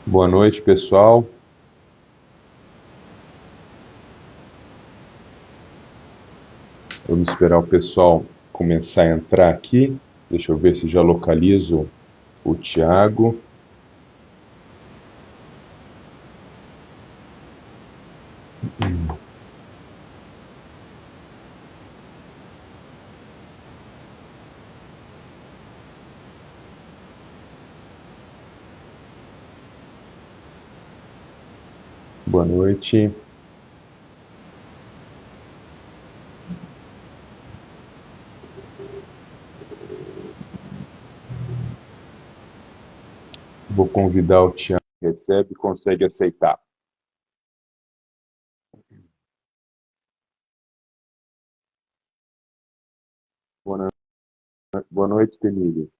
Boa noite, pessoal. Vamos esperar o pessoal começar a entrar aqui. Deixa eu ver se já localizo o Thiago. Boa noite. Vou convidar o Thiago. Recebe e consegue aceitar. Boa noite, Temílio.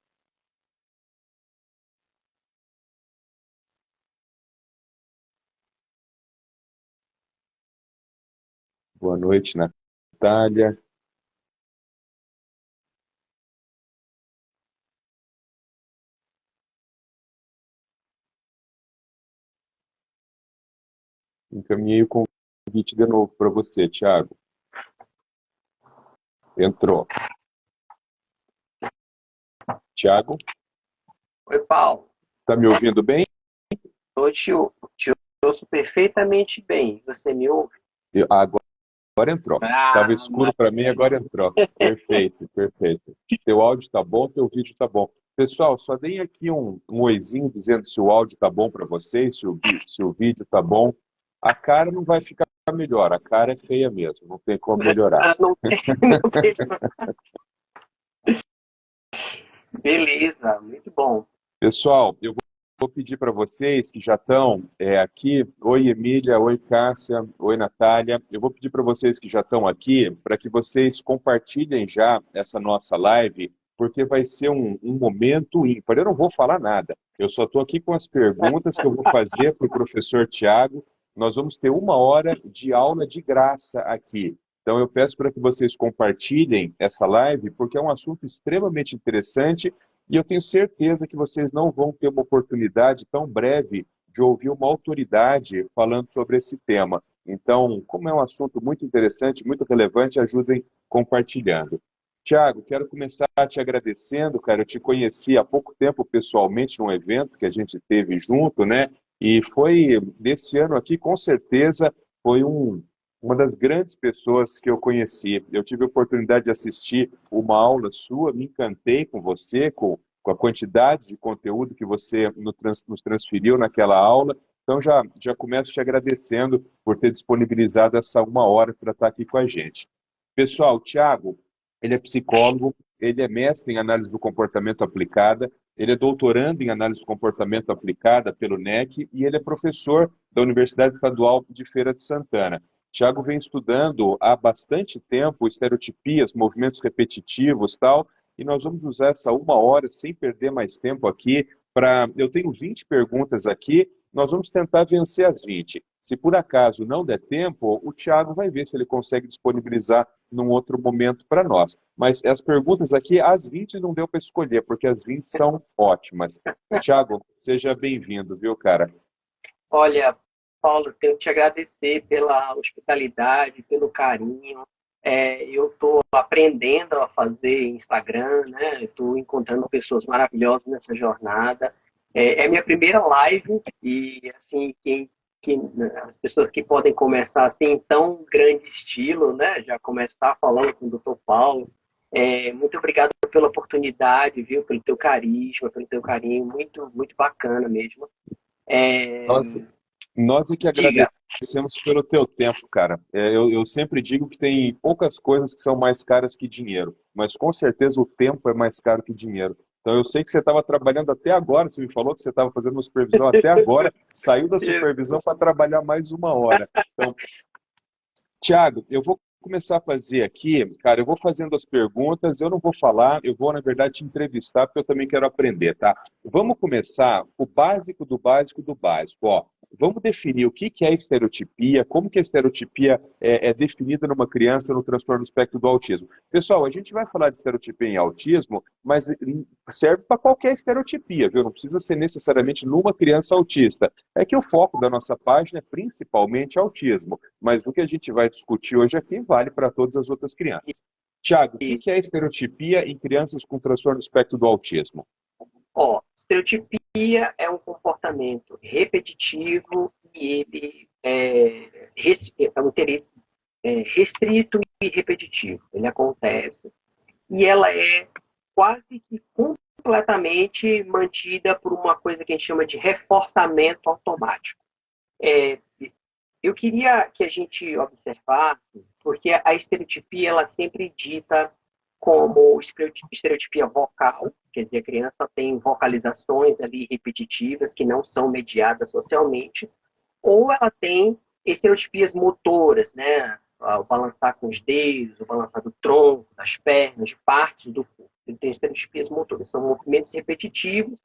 Boa noite, Natália. Encaminhei o convite de novo para você, Thiago. Entrou. Thiago, Oi, Paulo. tá me ouvindo bem? Te ouço perfeitamente bem. Você me ouve? Agora entrou. Estava escuro para mim, agora Maravilha. entrou. Perfeito, perfeito. Teu áudio está bom, teu vídeo está bom. Pessoal, só deem aqui um oizinho dizendo se o áudio está bom para vocês, se o vídeo está bom. A cara não vai ficar melhor, a cara é feia mesmo, não tem como melhorar. Não tem, não tem. Beleza, muito bom. Pessoal, eu vou pedir para vocês que já estão aqui, oi Emília, oi Cássia, oi Natália, eu vou pedir para vocês que já estão aqui, para que vocês compartilhem já essa nossa live, porque vai ser um momento ímpar. Eu não vou falar nada, eu só estou aqui com as perguntas que eu vou fazer para o professor Tiago. Nós vamos ter 1 hora de aula de graça aqui. Então eu peço para que vocês compartilhem essa live, porque é um assunto extremamente interessante e eu tenho certeza que vocês não vão ter uma oportunidade tão breve de ouvir uma autoridade falando sobre esse tema. Então, como é um assunto muito interessante, muito relevante, ajudem compartilhando. Tiago, quero começar te agradecendo, cara. Eu te conheci há pouco tempo pessoalmente num evento que a gente teve junto, né? E foi desse ano aqui, com certeza, foi uma das grandes pessoas que eu conheci. Eu tive a oportunidade de assistir uma aula sua, me encantei com você, com a quantidade de conteúdo que você nos transferiu naquela aula. Então, já começo te agradecendo por ter disponibilizado essa 1 hora para estar aqui com a gente. Pessoal, o Thiago, ele é psicólogo, ele é mestre em análise do comportamento aplicada, ele é doutorando em análise do comportamento aplicada pelo NEC e ele é professor da Universidade Estadual de Feira de Santana. Tiago vem estudando há bastante tempo estereotipias, movimentos repetitivos, tal, e nós vamos usar essa 1 hora sem perder mais tempo aqui para. Eu tenho 20 perguntas aqui, nós vamos tentar vencer as 20. Se por acaso não der tempo, o Tiago vai ver se ele consegue disponibilizar num outro momento para nós. Mas as perguntas aqui, as 20 não deu para escolher, porque as 20 são ótimas. Tiago, seja bem-vindo, viu, cara? Olha, Paulo, tenho que te agradecer pela hospitalidade, pelo carinho. Eu estou aprendendo a fazer Instagram, né? Estou encontrando pessoas maravilhosas nessa jornada. É minha primeira live e assim as pessoas que podem começar assim em tão grande estilo, né? Já começar falando com o Dr. Paulo. Muito obrigado pela oportunidade, viu? Pelo teu carisma, pelo teu carinho, muito muito bacana mesmo. É, Nós, nós é que Diga. agradecemos pelo teu tempo, cara. Eu sempre digo que tem poucas coisas que são mais caras que dinheiro, mas com certeza o tempo é mais caro que dinheiro. Então eu sei que você estava trabalhando até agora, você me falou que você estava fazendo uma supervisão até agora, saiu da supervisão para trabalhar mais 1 hora. Então, Tiago, eu vou começar a fazer aqui, cara, eu vou fazendo as perguntas, eu não vou falar, eu vou, na verdade, te entrevistar, porque eu também quero aprender, tá? Vamos começar o básico do básico do básico, ó. Vamos definir o que que é estereotipia, como que a estereotipia é definida numa criança no transtorno do espectro do autismo. Pessoal, a gente vai falar de estereotipia em autismo, mas serve para qualquer estereotipia, viu? Não precisa ser necessariamente numa criança autista. É que o foco da nossa página é principalmente autismo, mas o que a gente vai discutir hoje aqui vale para todas as outras crianças. Tiago, o que E, que é estereotipia em crianças com transtorno do espectro do autismo? ó, estereotipia é um comportamento repetitivo e ele é um interesse restrito e repetitivo. Ele acontece e ela é quase que completamente mantida por uma coisa que a gente chama de reforçamento automático. É, eu queria que a gente observasse, porque a estereotipia ela sempre dita como estereotipia vocal, quer dizer, a criança tem vocalizações ali repetitivas que não são mediadas socialmente, ou ela tem estereotipias motoras, né? O balançar com os dedos, o balançar do tronco, das pernas, de partes do corpo. Ele tem estereotipias motoras, são movimentos repetitivos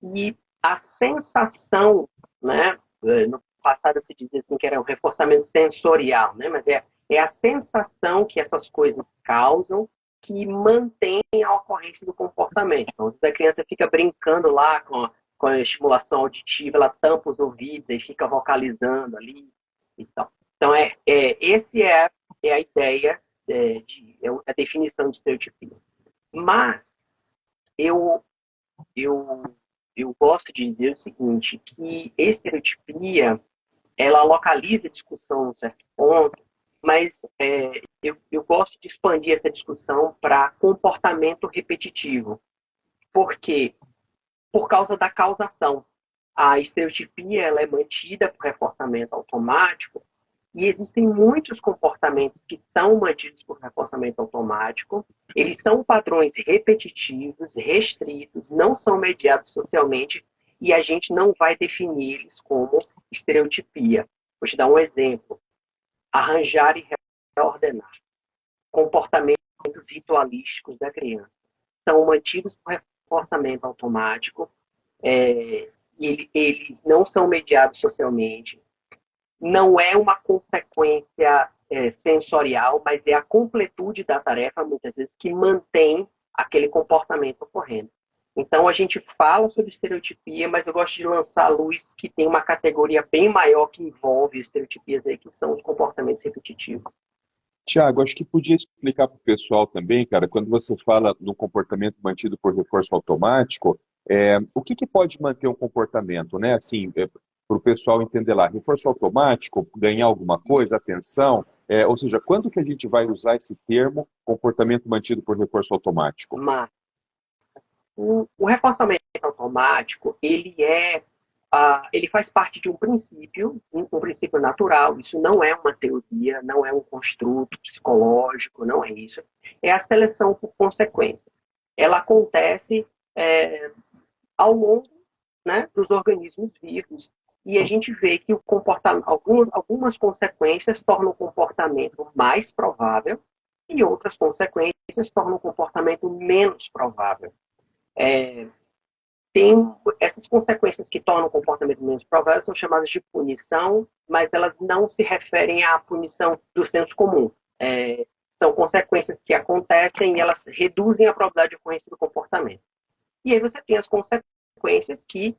e a sensação, né? No passado se dizia assim que era um reforçamento sensorial, né? Mas é a sensação que essas coisas causam que mantém a ocorrência do comportamento. Então, se a criança fica brincando lá com a estimulação auditiva, ela tampa os ouvidos e fica vocalizando ali e tal. Então, é a ideia, é a definição de estereotipia. Mas eu, eu, eu gosto de dizer o seguinte, que estereotipia, ela localiza a discussão num certo ponto, mas eu gosto de expandir essa discussão para comportamento repetitivo. Por quê? Por causa da causação. A estereotipia ela é mantida por reforçamento automático e existem muitos comportamentos que são mantidos por reforçamento automático. Eles são padrões repetitivos, restritos, não são mediados socialmente e a gente não vai definir eles como estereotipia. Vou te dar um exemplo. Arranjar e reordenar. Comportamentos ritualísticos da criança. São mantidos por reforçamento automático, eles não são mediados socialmente, não é uma consequência sensorial, mas é a completude da tarefa, muitas vezes, que mantém aquele comportamento ocorrendo. Então, a gente fala sobre estereotipia, mas eu gosto de lançar à luz que tem uma categoria bem maior que envolve estereotipias aí, que são os comportamentos repetitivos. Tiago, acho que podia explicar para o pessoal também, cara, quando você fala do comportamento mantido por reforço automático, o que que pode manter um comportamento, né? Assim, para o pessoal entender lá, reforço automático, ganhar alguma coisa, atenção, ou seja, quando que a gente vai usar esse termo, comportamento mantido por reforço automático? Mas o reforçamento automático, ele faz parte de um princípio natural. Isso não é uma teoria, não é um construto psicológico, não é isso. É a seleção por consequências. Ela acontece ao longo, né, dos organismos vivos e a gente vê que algumas consequências tornam o comportamento mais provável e outras consequências tornam o comportamento menos provável. É, tem essas consequências que tornam o comportamento menos provável são chamadas de punição, mas elas não se referem à punição do senso comum. São consequências que acontecem e elas reduzem a probabilidade de ocorrência do comportamento. E aí você tem as consequências que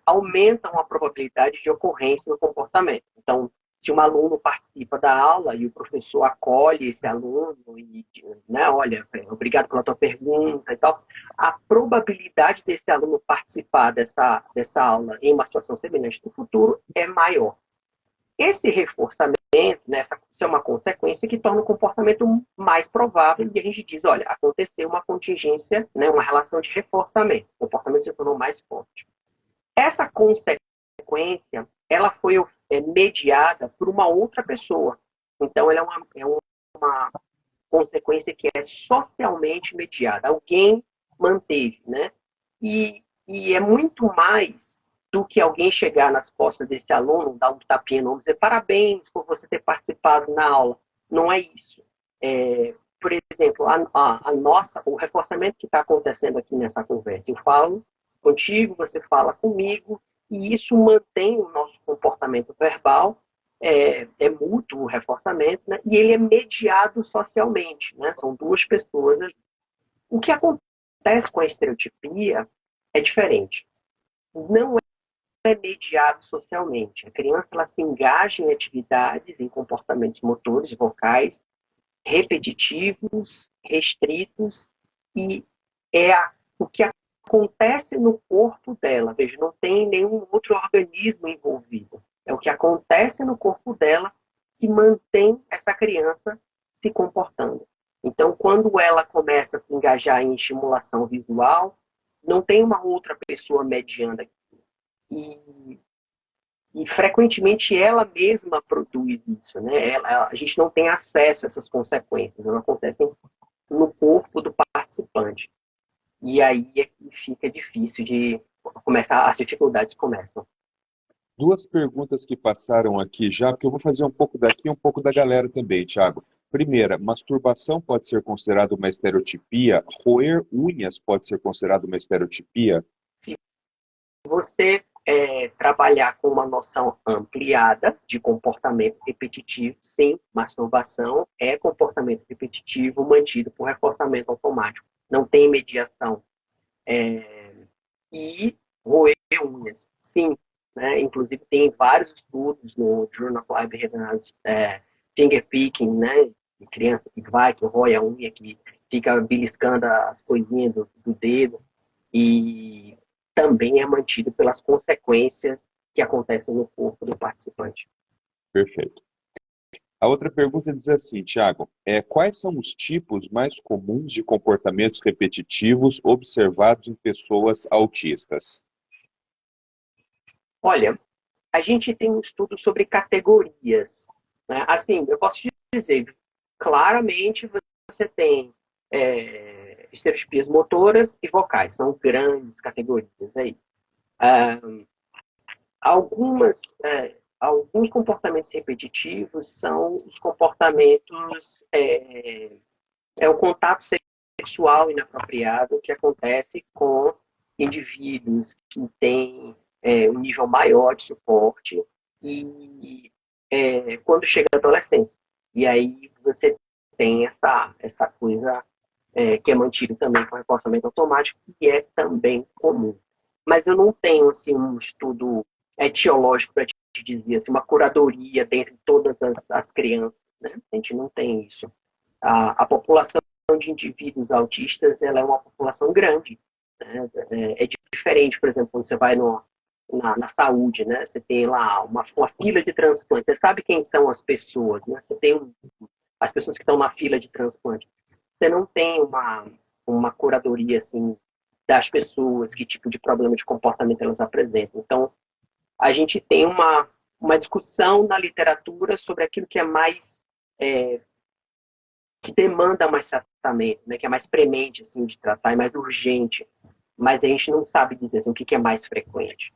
aumentam a probabilidade de ocorrência do comportamento. Então, se um aluno participa da aula e o professor acolhe esse aluno e, né, olha, obrigado pela tua pergunta e tal, a probabilidade desse aluno participar dessa aula em uma situação semelhante no futuro é maior. Esse reforçamento, né, isso é uma consequência que torna o comportamento mais provável e a gente diz, olha, aconteceu uma contingência, né, uma relação de reforçamento, o comportamento se tornou mais forte. Essa consequência, ela foi mediada por uma outra pessoa. Então, ela é uma consequência que é socialmente mediada. Alguém manteve, né? E é muito mais do que alguém chegar nas costas desse aluno, dar um tapinha no ombro e dizer parabéns por você ter participado na aula. não é isso. Por exemplo, o reforçamento que está acontecendo aqui nessa conversa, eu falo contigo, você fala comigo, e isso mantém o nosso comportamento verbal, é mútuo o reforçamento, né? E ele é mediado socialmente, né? São duas pessoas. O que acontece com a estereotipia é diferente. Não é mediado socialmente. A criança ela se engaja em atividades, em comportamentos motores e vocais repetitivos, restritos, e o que acontece no corpo dela. Veja, não tem nenhum outro organismo envolvido. É o que acontece no corpo dela que mantém essa criança se comportando. Então, quando ela começa a se engajar em estimulação visual, não tem uma outra pessoa mediando aqui. E frequentemente ela mesma produz isso, né? A gente não tem acesso a essas consequências, elas acontecem no corpo do participante. E aí é que fica difícil de começar, as dificuldades começam. Duas perguntas que passaram aqui já, porque eu vou fazer um pouco daqui e um pouco da galera também, Thiago. Primeira, masturbação pode ser considerada uma estereotipia? Roer unhas pode ser considerado uma estereotipia? Se você trabalhar com uma noção ampliada de comportamento repetitivo, sim, masturbação é comportamento repetitivo mantido por reforçamento automático. Não tem mediação. E roer unhas, sim. Né? Inclusive, tem vários estudos no Journal of Live Health, finger picking, né? De criança que vai, que rói a unha, que fica beliscando as coisinhas do dedo. E também é mantido pelas consequências que acontecem no corpo do participante. Perfeito. A outra pergunta diz assim, Thiago, quais são os tipos mais comuns de comportamentos repetitivos observados em pessoas autistas? Olha, a gente tem um estudo sobre categorias. Né? Assim, eu posso te dizer, claramente você tem estereotipias motoras e vocais, são grandes categorias aí. Alguns comportamentos repetitivos são os comportamentos, o contato sexual inapropriado que acontece com indivíduos que têm um nível maior de suporte e quando chega a adolescência. E aí você tem essa coisa que é mantido também com reforçamento automático, que é também comum. Mas eu não tenho assim, um estudo etiológico para te dizer, assim, uma curadoria dentre todas as crianças. Né? A gente não tem isso. A população de indivíduos autistas ela é uma população grande. Né? É diferente, por exemplo, quando você vai na saúde, né? Você tem lá uma fila de transplante. Você sabe quem são as pessoas, né? Você tem as pessoas que estão na fila de transplante. Você não tem uma curadoria assim das pessoas, que tipo de problema de comportamento elas apresentam. Então, a gente tem uma discussão na literatura sobre aquilo que é mais que demanda mais tratamento, né? Que é mais premente assim de tratar, é mais urgente. Mas a gente não sabe dizer assim, o que é mais frequente.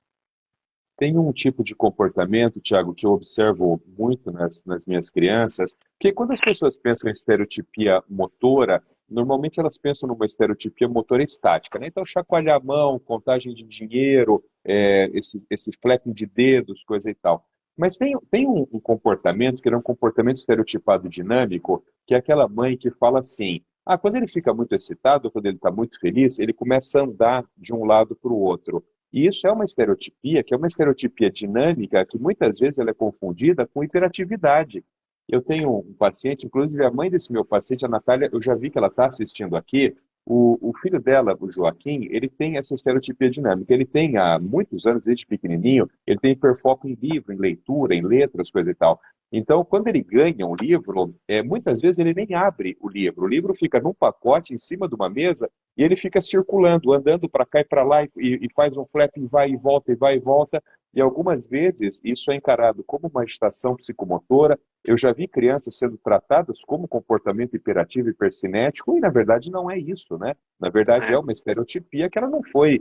Tem um tipo de comportamento, Thiago, que eu observo muito nas minhas crianças, que quando as pessoas pensam em estereotipia motora, normalmente elas pensam numa estereotipia motora estática, né? Então, chacoalhar a mão, contagem de dinheiro, esse flapping de dedos, coisa e tal. Mas tem um comportamento que é um comportamento estereotipado dinâmico, que é aquela mãe que fala assim, quando ele fica muito excitado, quando ele está muito feliz, ele começa a andar de um lado para o outro. E isso é uma estereotipia, que é uma estereotipia dinâmica, que muitas vezes ela é confundida com hiperatividade. Eu tenho um paciente, inclusive a mãe desse meu paciente, a Natália, eu já vi que ela está assistindo aqui, o filho dela, o Joaquim, ele tem essa estereotipia dinâmica. Ele tem há muitos anos, desde pequenininho, ele tem hiperfoco em livro, em leitura, em letras, coisa e tal. Então, quando ele ganha um livro, muitas vezes ele nem abre o livro. O livro fica num pacote em cima de uma mesa e ele fica circulando, andando para cá e para lá e faz um flap e vai e volta e vai e volta. E algumas vezes isso é encarado como uma agitação psicomotora. Eu já vi crianças sendo tratadas como comportamento hiperativo e hipercinético, e na verdade não é isso, né? Na verdade é uma estereotipia que ela não foi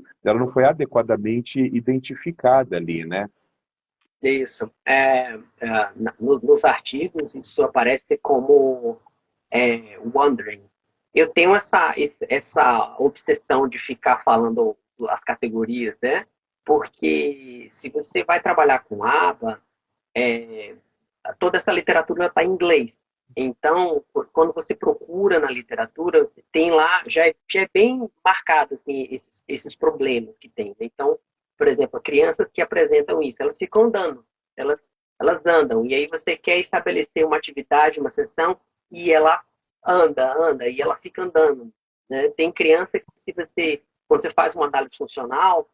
adequadamente identificada ali, né? Isso. Nos artigos, isso aparece como wondering. Eu tenho essa obsessão de ficar falando as categorias, né? Porque se você vai trabalhar com aba, é, toda essa literatura está em inglês. Então, quando você procura na literatura, tem lá, já é bem marcado assim, esses problemas que tem. Então, por exemplo, crianças que apresentam isso, elas ficam andando, elas andam, e aí você quer estabelecer uma atividade, uma sessão, e ela anda, e ela fica andando. Né? Tem criança que, quando você faz uma análise funcional,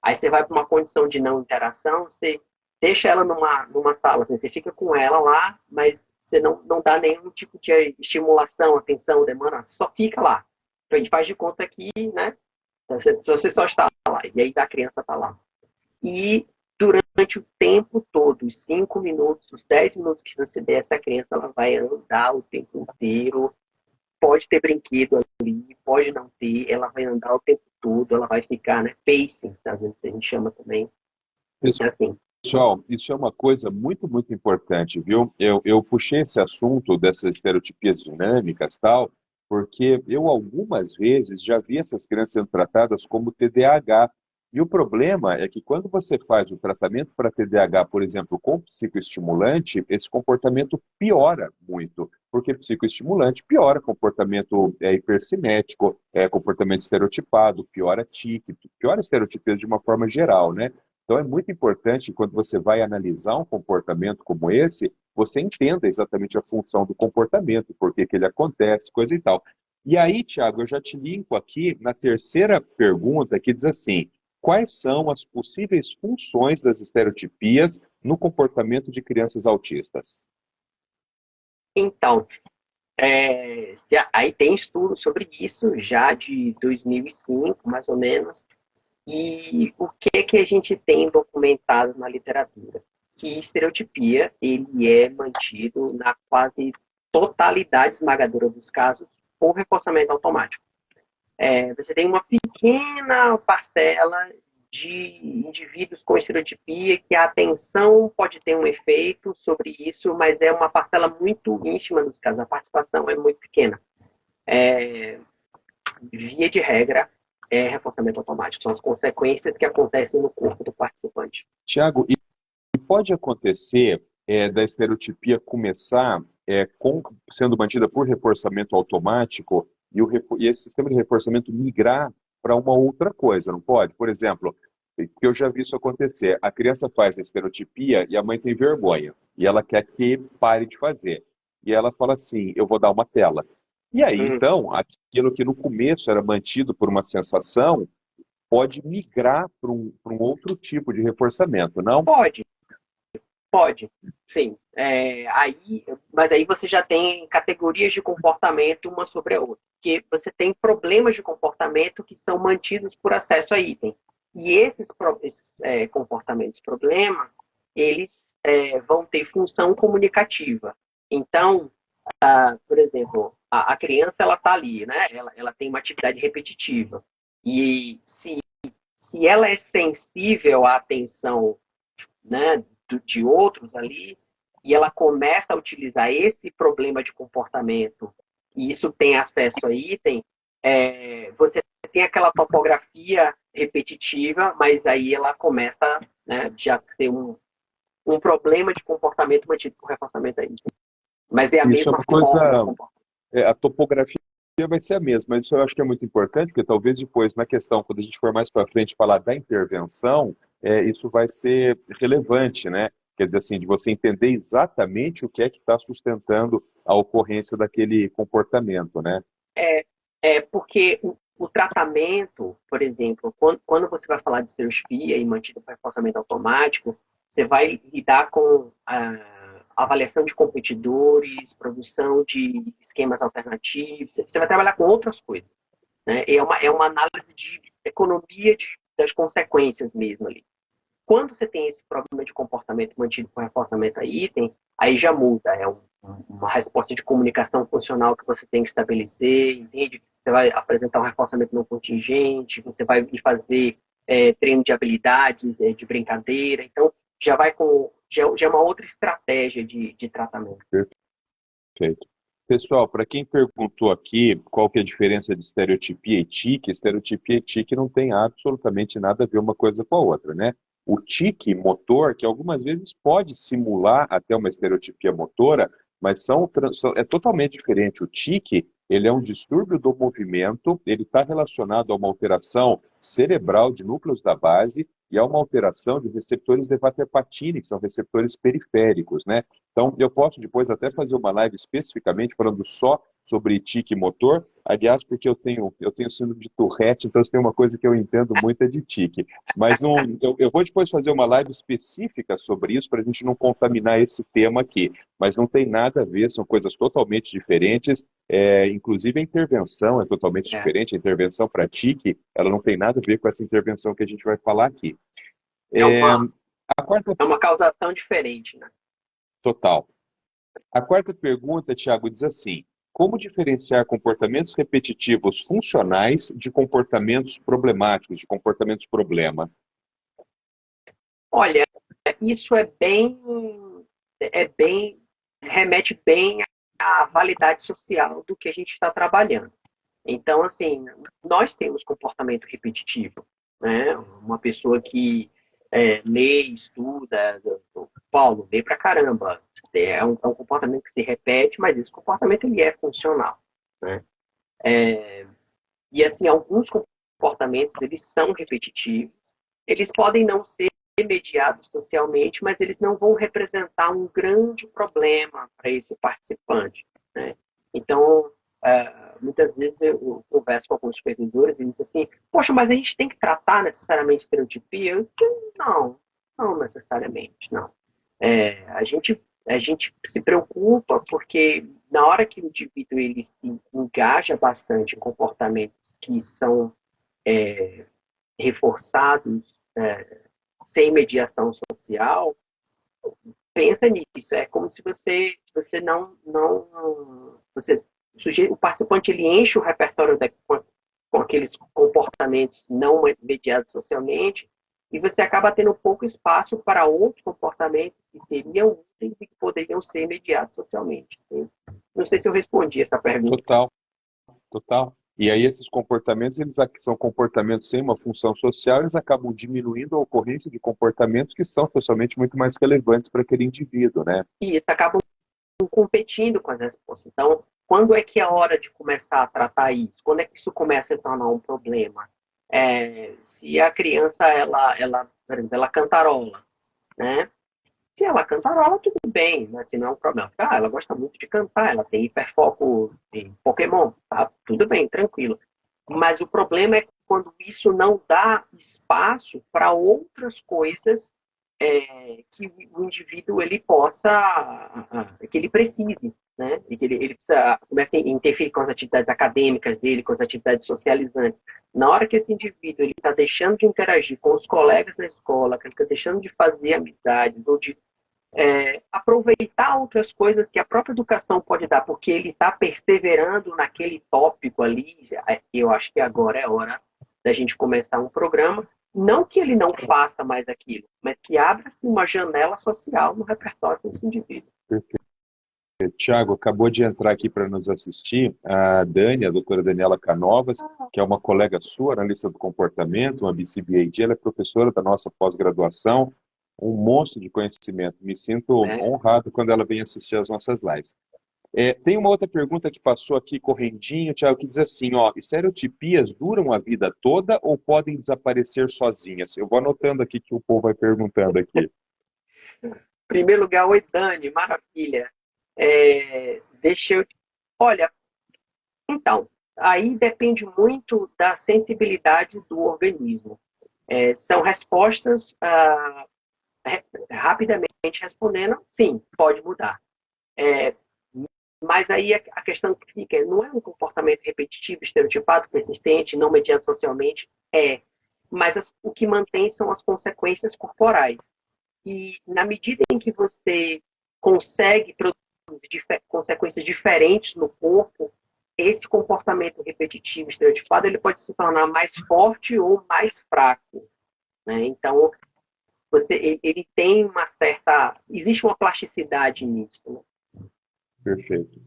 aí você vai para uma condição de não interação, você deixa ela numa sala, assim, você fica com ela lá, mas você não dá nenhum tipo de estimulação, atenção, demanda, só fica lá. Então a gente faz de conta que, né, você só está lá, e aí a criança está lá. E durante o tempo todo, os 5 minutos, os 10 minutos que você der, essa criança ela vai andar o tempo inteiro, pode ter brinquedo ali, pode não ter, ela vai andar o tempo todo, ela vai ficar, né, pacing, às vezes a gente chama também, assim. Pessoal, isso é uma coisa muito, muito importante, viu? Eu puxei esse assunto dessas estereotipias dinâmicas, tal, porque eu algumas vezes já vi essas crianças sendo tratadas como TDAH. E o problema é que quando você faz o tratamento para TDAH, por exemplo, com psicoestimulante, esse comportamento piora muito, porque psicoestimulante piora comportamento hipercinético, comportamento estereotipado, piora tique, piora estereotipias de uma forma geral, né? Então, é muito importante, quando você vai analisar um comportamento como esse, você entenda exatamente a função do comportamento, por que que ele acontece, coisa e tal. E aí, Tiago, eu já te linko aqui na terceira pergunta, que diz assim: quais são as possíveis funções das estereotipias no comportamento de crianças autistas? Então, aí tem estudo sobre isso, já de 2005, mais ou menos, e o que é que a gente tem documentado na literatura? Que estereotipia, ele é mantido na quase totalidade esmagadora dos casos por reforçamento automático. Você tem uma pequena parcela de indivíduos com estereotipia que a atenção pode ter um efeito sobre isso, mas é uma parcela muito ínfima dos casos. A participação é muito pequena. Via de regra, é reforçamento automático. São as consequências que acontecem no corpo do participante. Tiago, e pode acontecer da estereotipia começar sendo mantida por reforçamento automático e esse sistema de reforçamento migrar para uma outra coisa, não pode? Por exemplo, porque eu já vi isso acontecer. A criança faz a estereotipia e a mãe tem vergonha. E ela quer que pare de fazer. E ela fala assim: eu vou dar uma tela. E aí, então, aquilo que no começo era mantido por uma sensação pode migrar para um outro tipo de reforçamento, não? Pode, pode, sim. Mas aí você já tem categorias de comportamento uma sobre a outra. Porque você tem problemas de comportamento que são mantidos por acesso a item. E esses comportamentos problema, eles vão ter função comunicativa. Então, por exemplo, a criança ela está ali, né? Ela tem uma atividade repetitiva. E se ela é sensível à atenção, né, de outros ali, e ela começa a utilizar esse problema de comportamento, e isso tem acesso a item, você tem aquela topografia repetitiva, mas aí ela começa, né, já a ser um problema de comportamento mantido por reforçamento a item. Mas é a Isso é mesma uma coisa. forma de comportamento. A topografia vai ser a mesma, mas isso eu acho que é muito importante, porque talvez depois, na questão, quando a gente for mais para frente falar da intervenção, isso vai ser relevante, né? Quer dizer assim, de você entender exatamente o que é que está sustentando a ocorrência daquele comportamento, né? Porque o tratamento, por exemplo, quando você vai falar de cirurgia e mantido por reforçamento automático, você vai lidar com a avaliação de competidores, produção de esquemas alternativos, você vai trabalhar com outras coisas. Né? É uma análise de economia das consequências mesmo ali. Quando você tem esse problema de comportamento mantido com reforçamento a item, aí já muda. Uma resposta de comunicação funcional que você tem que estabelecer, entende? Você vai apresentar um reforçamento não contingente, você vai fazer treino de habilidades, de brincadeira. Então, já vai com já é uma outra estratégia de tratamento. Perfeito. Pessoal, para quem perguntou aqui qual que é a diferença de estereotipia e tique, estereotipia e tique não tem absolutamente nada a ver uma coisa com a outra, né? O tique motor, que algumas vezes pode simular até uma estereotipia motora, mas é totalmente diferente. O tique, ele é um distúrbio do movimento, ele está relacionado a uma alteração cerebral de núcleos da base e a uma alteração de receptores de vaterpatine, que são receptores periféricos, né? Então, eu posso depois até fazer uma live especificamente falando só sobre tique motor, aliás, porque eu tenho síndrome de Tourette, então se tem uma coisa que eu entendo muito é de tique. Mas não, eu vou depois fazer uma live específica sobre isso para a gente não contaminar esse tema aqui. Mas não tem nada a ver, são coisas totalmente diferentes. Inclusive a intervenção é totalmente diferente. A intervenção para tique, ela não tem nada a ver com essa intervenção que a gente vai falar aqui. É uma, A quarta, é uma causação diferente, né? total. A quarta pergunta, Tiago, diz assim: como diferenciar comportamentos repetitivos funcionais de comportamentos problemáticos, de comportamentos problema? Olha, isso remete bem à validade social do que a gente está trabalhando. Então, assim, nós temos comportamento repetitivo, né? Uma pessoa que lê, estuda, Paulo, lê pra caramba. É um comportamento que se repete, mas esse comportamento ele é funcional, né? E, assim, alguns comportamentos, eles são repetitivos, eles podem não ser mediados socialmente, mas eles não vão representar um grande problema para esse participante, né? Então, muitas vezes eu converso com alguns supervisores e dizem assim, poxa, mas a gente tem que tratar necessariamente estereotipia? Eu digo, não, não necessariamente, não. A gente se preocupa porque na hora que o indivíduo ele se engaja bastante em comportamentos que são reforçados sem mediação social, pensa nisso. É como se você não o participante ele enche o repertório com aqueles comportamentos não mediados socialmente e você acaba tendo pouco espaço para outros comportamentos que seriam úteis e que poderiam ser mediados socialmente. Não sei se eu respondi essa pergunta. Total, total. E aí esses comportamentos, eles aqui são comportamentos sem uma função social, eles acabam diminuindo a ocorrência de comportamentos que são socialmente muito mais relevantes para aquele indivíduo, né? E isso acaba competindo com as respostas. Então, quando é que é a hora de começar a tratar isso? Quando é que isso começa a tornar um problema? Se a criança, por exemplo, ela cantarola, né? Se ela cantarola, tudo bem, mas se não é um problema. Ela gosta muito de cantar, ela tem hiperfoco em Pokémon, tá? Tudo bem, tranquilo. Mas o problema é quando isso não dá espaço para outras coisas que o indivíduo ele possa, que ele precise, né? E que ele precisa, começa a interferir com as atividades acadêmicas dele, com as atividades socializantes. Na hora que esse indivíduo ele está deixando de interagir com os colegas da escola, que ele está deixando de fazer amizades, ou de aproveitar outras coisas que a própria educação pode dar, porque ele está perseverando naquele tópico ali, eu acho que agora é hora da gente começar um programa, não que ele não faça mais aquilo, mas que abra-se uma janela social no repertório desse indivíduo. Tiago, acabou de entrar aqui para nos assistir a Dani, a doutora Daniela Canovas, que é uma colega sua, analista do comportamento, uma BCBAD, ela é professora da nossa pós-graduação, um monstro de conhecimento. Me sinto honrado quando ela vem assistir as nossas lives. Tem uma outra pergunta que passou aqui correndinho, Tiago, que diz assim, ó, estereotipias duram a vida toda ou podem desaparecer sozinhas? Eu vou anotando aqui que o povo vai perguntando aqui. Em primeiro lugar, oi Dani, maravilha. Deixa eu... Olha, então, aí depende muito da sensibilidade do organismo. São respostas rapidamente respondendo, sim, pode mudar. Mas aí a questão que fica não é um comportamento repetitivo, estereotipado, persistente, não mediado socialmente, mas o que mantém são as consequências corporais. E na medida em que você consegue produzir consequências diferentes no corpo, esse comportamento repetitivo, estereotipado, ele pode se tornar mais forte ou mais fraco, né? Então, ele tem uma certa... Existe uma plasticidade nisso, né? Perfeito.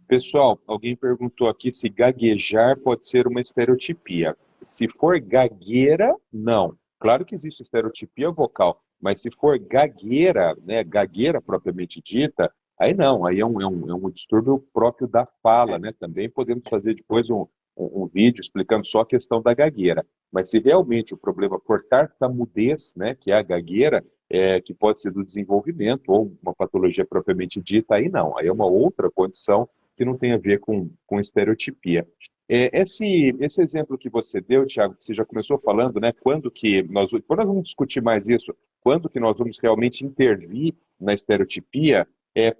Pessoal, alguém perguntou aqui se gaguejar pode ser uma estereotipia. Se for gagueira, não. Claro que existe estereotipia vocal, mas se for gagueira, né, gagueira propriamente dita, aí não, aí é um distúrbio próprio da fala, né? Também podemos fazer depois um vídeo explicando só a questão da gagueira. Mas se realmente o problema for tartamudez, né, que é a gagueira, que pode ser do desenvolvimento ou uma patologia propriamente dita, aí não, aí é uma outra condição que não tem a ver com estereotipia. Esse exemplo que você deu, Thiago, que você já começou falando, né? Quando nós vamos discutir mais isso, quando que nós vamos realmente intervir na estereotipia,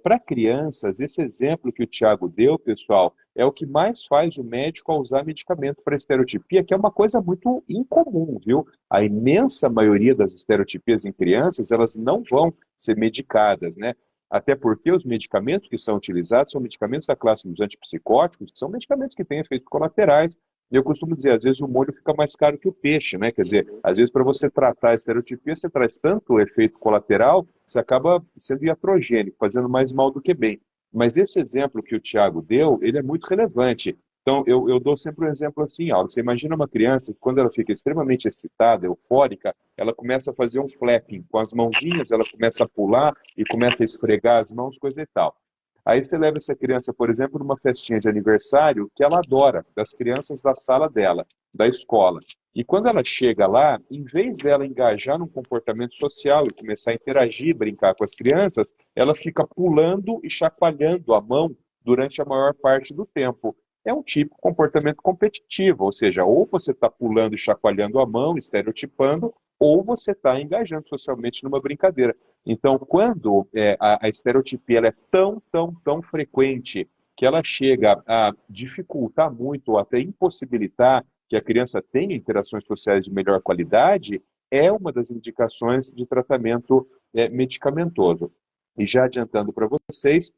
para crianças, esse exemplo que o Thiago deu, pessoal, é o que mais faz o médico a usar medicamento para estereotipia, que é uma coisa muito incomum, viu? A imensa maioria das estereotipias em crianças, elas não vão ser medicadas, né? Até porque os medicamentos que são utilizados são medicamentos da classe dos antipsicóticos, que são medicamentos que têm efeitos colaterais. E eu costumo dizer, às vezes o molho fica mais caro que o peixe, né? Quer dizer, às vezes para você tratar a estereotipia, você traz tanto efeito colateral, que você acaba sendo iatrogênico, fazendo mais mal do que bem. Mas esse exemplo que o Tiago deu, ele é muito relevante. Então, eu dou sempre um exemplo assim, em aula. Você imagina uma criança que, quando ela fica extremamente excitada, eufórica, ela começa a fazer um flapping com as mãozinhas, ela começa a pular e começa a esfregar as mãos, coisa e tal. Aí você leva essa criança, por exemplo, numa festinha de aniversário que ela adora, das crianças da sala dela, da escola. E quando ela chega lá, em vez dela engajar num comportamento social e começar a interagir, brincar com as crianças, ela fica pulando e chacoalhando a mão durante a maior parte do tempo. É um tipo de comportamento competitivo, ou seja, ou você está pulando e chacoalhando a mão, estereotipando, ou você está engajando socialmente numa brincadeira. Então, quando a estereotipia ela é tão frequente que ela chega a dificultar muito ou até impossibilitar que a criança tenha interações sociais de melhor qualidade, é uma das indicações de tratamento medicamentoso. E já adiantando para vocês,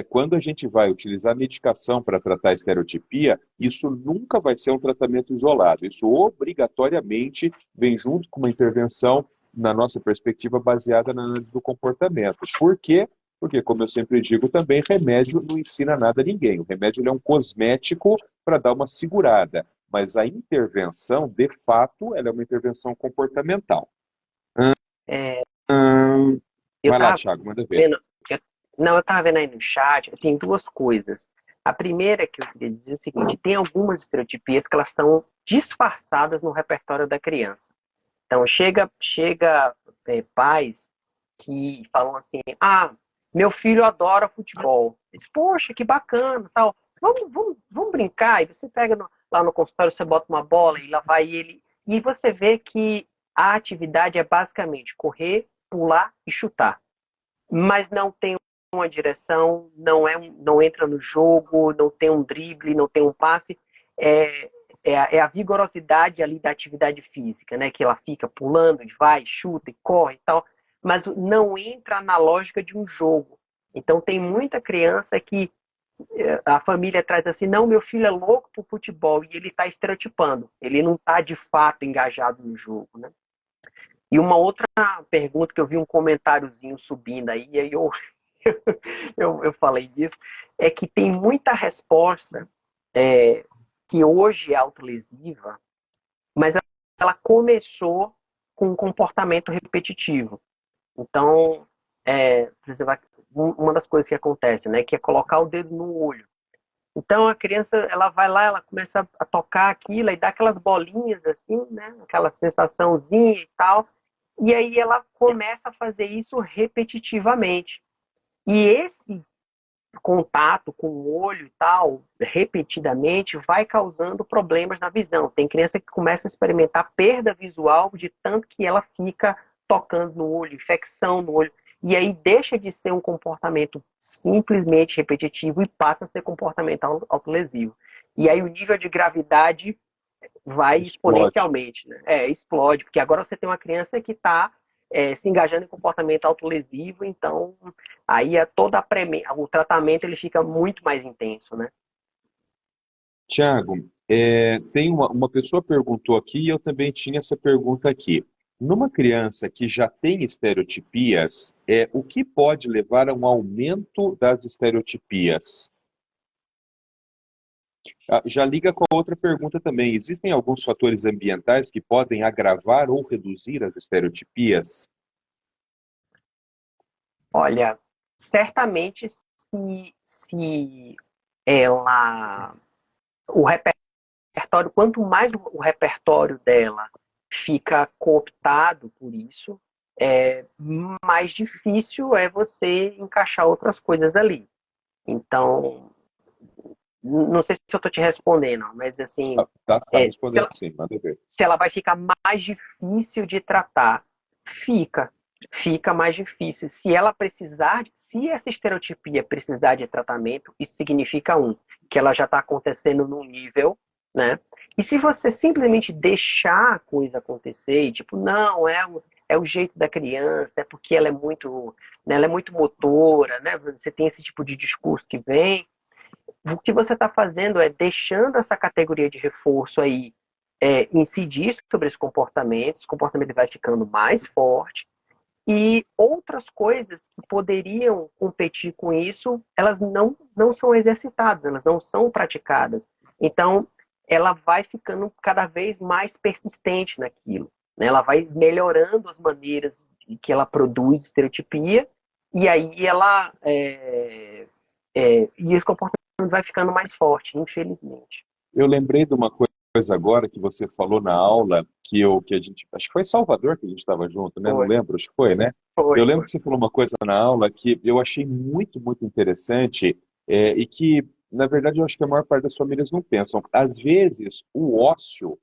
quando a gente vai utilizar medicação para tratar a estereotipia, isso nunca vai ser um tratamento isolado. Isso obrigatoriamente vem junto com uma intervenção, na nossa perspectiva, baseada na análise do comportamento. Por quê? Porque, como eu sempre digo também, remédio não ensina nada a ninguém. O remédio é um cosmético para dar uma segurada. Mas a intervenção, de fato, ela é uma intervenção comportamental. É, eu Vai lá, estava Thiago, manda ver. vendo, não, eu estava vendo aí no chat, tem duas coisas. A primeira que eu queria dizer é o seguinte, tem algumas estereotipias que elas estão disfarçadas no repertório da criança. Então, chega pais que falam assim, meu filho adora futebol. Diz, poxa, que bacana, tal. Vamos brincar. E você pega lá no consultório, você bota uma bola e lá vai ele. E você vê que a atividade é basicamente correr, pular e chutar. Mas não tem uma direção, não entra no jogo, não tem um drible, não tem um passe. É a vigorosidade ali da atividade física, né? Que ela fica pulando, e vai, chuta e corre e tal, mas não entra na lógica de um jogo. Então tem muita criança que a família traz assim, não, meu filho é louco pro futebol, e ele está estereotipando, ele não está de fato engajado no jogo, né? E uma outra pergunta que eu vi um comentáriozinho subindo aí, e aí eu falei disso, é que tem muita resposta que hoje é autolesiva, mas ela começou com um comportamento repetitivo. Então, por exemplo, uma das coisas que acontece, né, que é colocar o dedo no olho. Então a criança, ela vai lá, ela começa a tocar aquilo e dá aquelas bolinhas assim, né, aquela sensaçãozinha e tal, e aí ela começa a fazer isso repetitivamente. E esse contato com o olho e tal, repetidamente, vai causando problemas na visão. Tem criança que começa a experimentar perda visual de tanto que ela fica tocando no olho, infecção no olho. E aí deixa de ser um comportamento simplesmente repetitivo e passa a ser comportamento autolesivo. E aí o nível de gravidade vai Explode. exponencialmente, né? Explode, porque agora você tem uma criança que está se engajando em comportamento autolesivo, então aí o tratamento ele fica muito mais intenso, né? Tiago, tem uma pessoa perguntou aqui e eu também tinha essa pergunta aqui. Numa criança que já tem estereotipias, o que pode levar a um aumento das estereotipias? Ah, já liga com a outra pergunta também. Existem alguns fatores ambientais que podem agravar ou reduzir as estereotipias? Olha, certamente se ela, o repertório, quanto mais o repertório dela fica cooptado por isso, mais difícil é você encaixar outras coisas ali. Então, não sei se eu estou te respondendo, mas assim, Tá se respondendo ela, sim, manda ver. se ela vai ficar mais difícil de tratar, fica, fica mais difícil. Se essa estereotipia precisar de tratamento, isso significa que ela já está acontecendo num nível, né? E se você simplesmente deixar a coisa acontecer, e tipo, não, é o jeito da criança, é porque ela é muito, né, ela é muito motora, né? Você tem esse tipo de discurso que vem, o que você está fazendo é deixando essa categoria de reforço aí incidir sobre esse comportamento vai ficando mais forte, e outras coisas que poderiam competir com isso, elas não são exercitadas, elas não são praticadas. Então, ela vai ficando cada vez mais persistente naquilo. Né? Ela vai melhorando as maneiras que ela produz estereotipia, e aí e esse comportamento vai ficando mais forte, infelizmente. Eu lembrei de uma coisa agora que você falou na aula, que a gente, acho que foi em Salvador que a gente estava junto, né? Não Foi, lembro, acho que foi, né? Eu lembro foi. que você falou uma coisa na aula que eu achei muito, muito interessante, e que, na verdade, eu acho que a maior parte das famílias não pensam. Às vezes, o ócio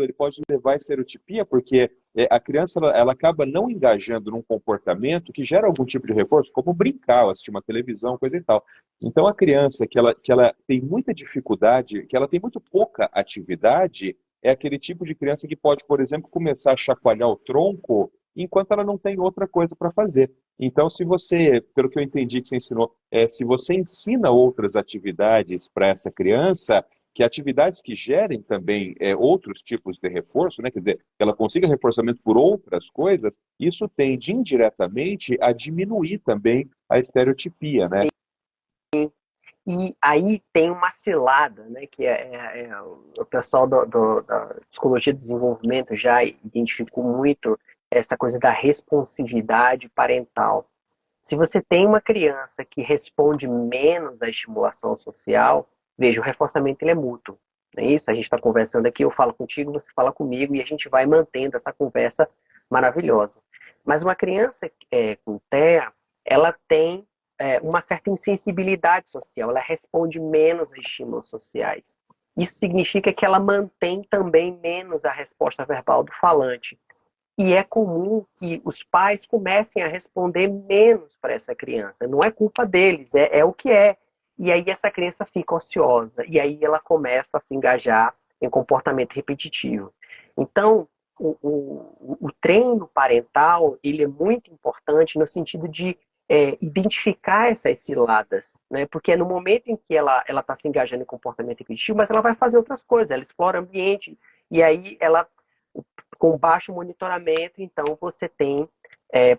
ele pode levar à estereotipia, porque a criança ela acaba não engajando num comportamento que gera algum tipo de reforço, como brincar, assistir uma televisão, coisa e tal. Então, a criança que ela tem muita dificuldade, que ela tem muito pouca atividade, é aquele tipo de criança que pode, por exemplo, começar a chacoalhar o tronco enquanto ela não tem outra coisa para fazer. Então, se você, pelo que eu entendi que você ensinou, se você ensina outras atividades para essa criança, que atividades que gerem também outros tipos de reforço, né? Quer dizer, que ela consiga reforçamento por outras coisas, isso tende indiretamente a diminuir também a estereotipia, né? E aí tem uma cilada, né, que o pessoal da psicologia do desenvolvimento já identificou muito essa coisa da responsividade parental. Se você tem uma criança que responde menos à estimulação social, veja, o reforçamento ele é mútuo. Não é isso? A gente está conversando aqui, eu falo contigo, você fala comigo, e a gente vai mantendo essa conversa maravilhosa. Mas uma criança com TEA, ela tem uma certa insensibilidade social, ela responde menos a estímulos sociais. Isso significa que ela mantém também menos a resposta verbal do falante. E é comum que os pais comecem a responder menos para essa criança. Não é culpa deles, é o que é. E aí essa criança fica ociosa. E aí ela começa a se engajar em comportamento repetitivo. Então, o treino parental ele é muito importante no sentido de identificar essas ciladas, né? Porque é no momento em que ela está se engajando em comportamento repetitivo, mas ela vai fazer outras coisas, ela explora o ambiente, e aí ela com baixo monitoramento, então você tem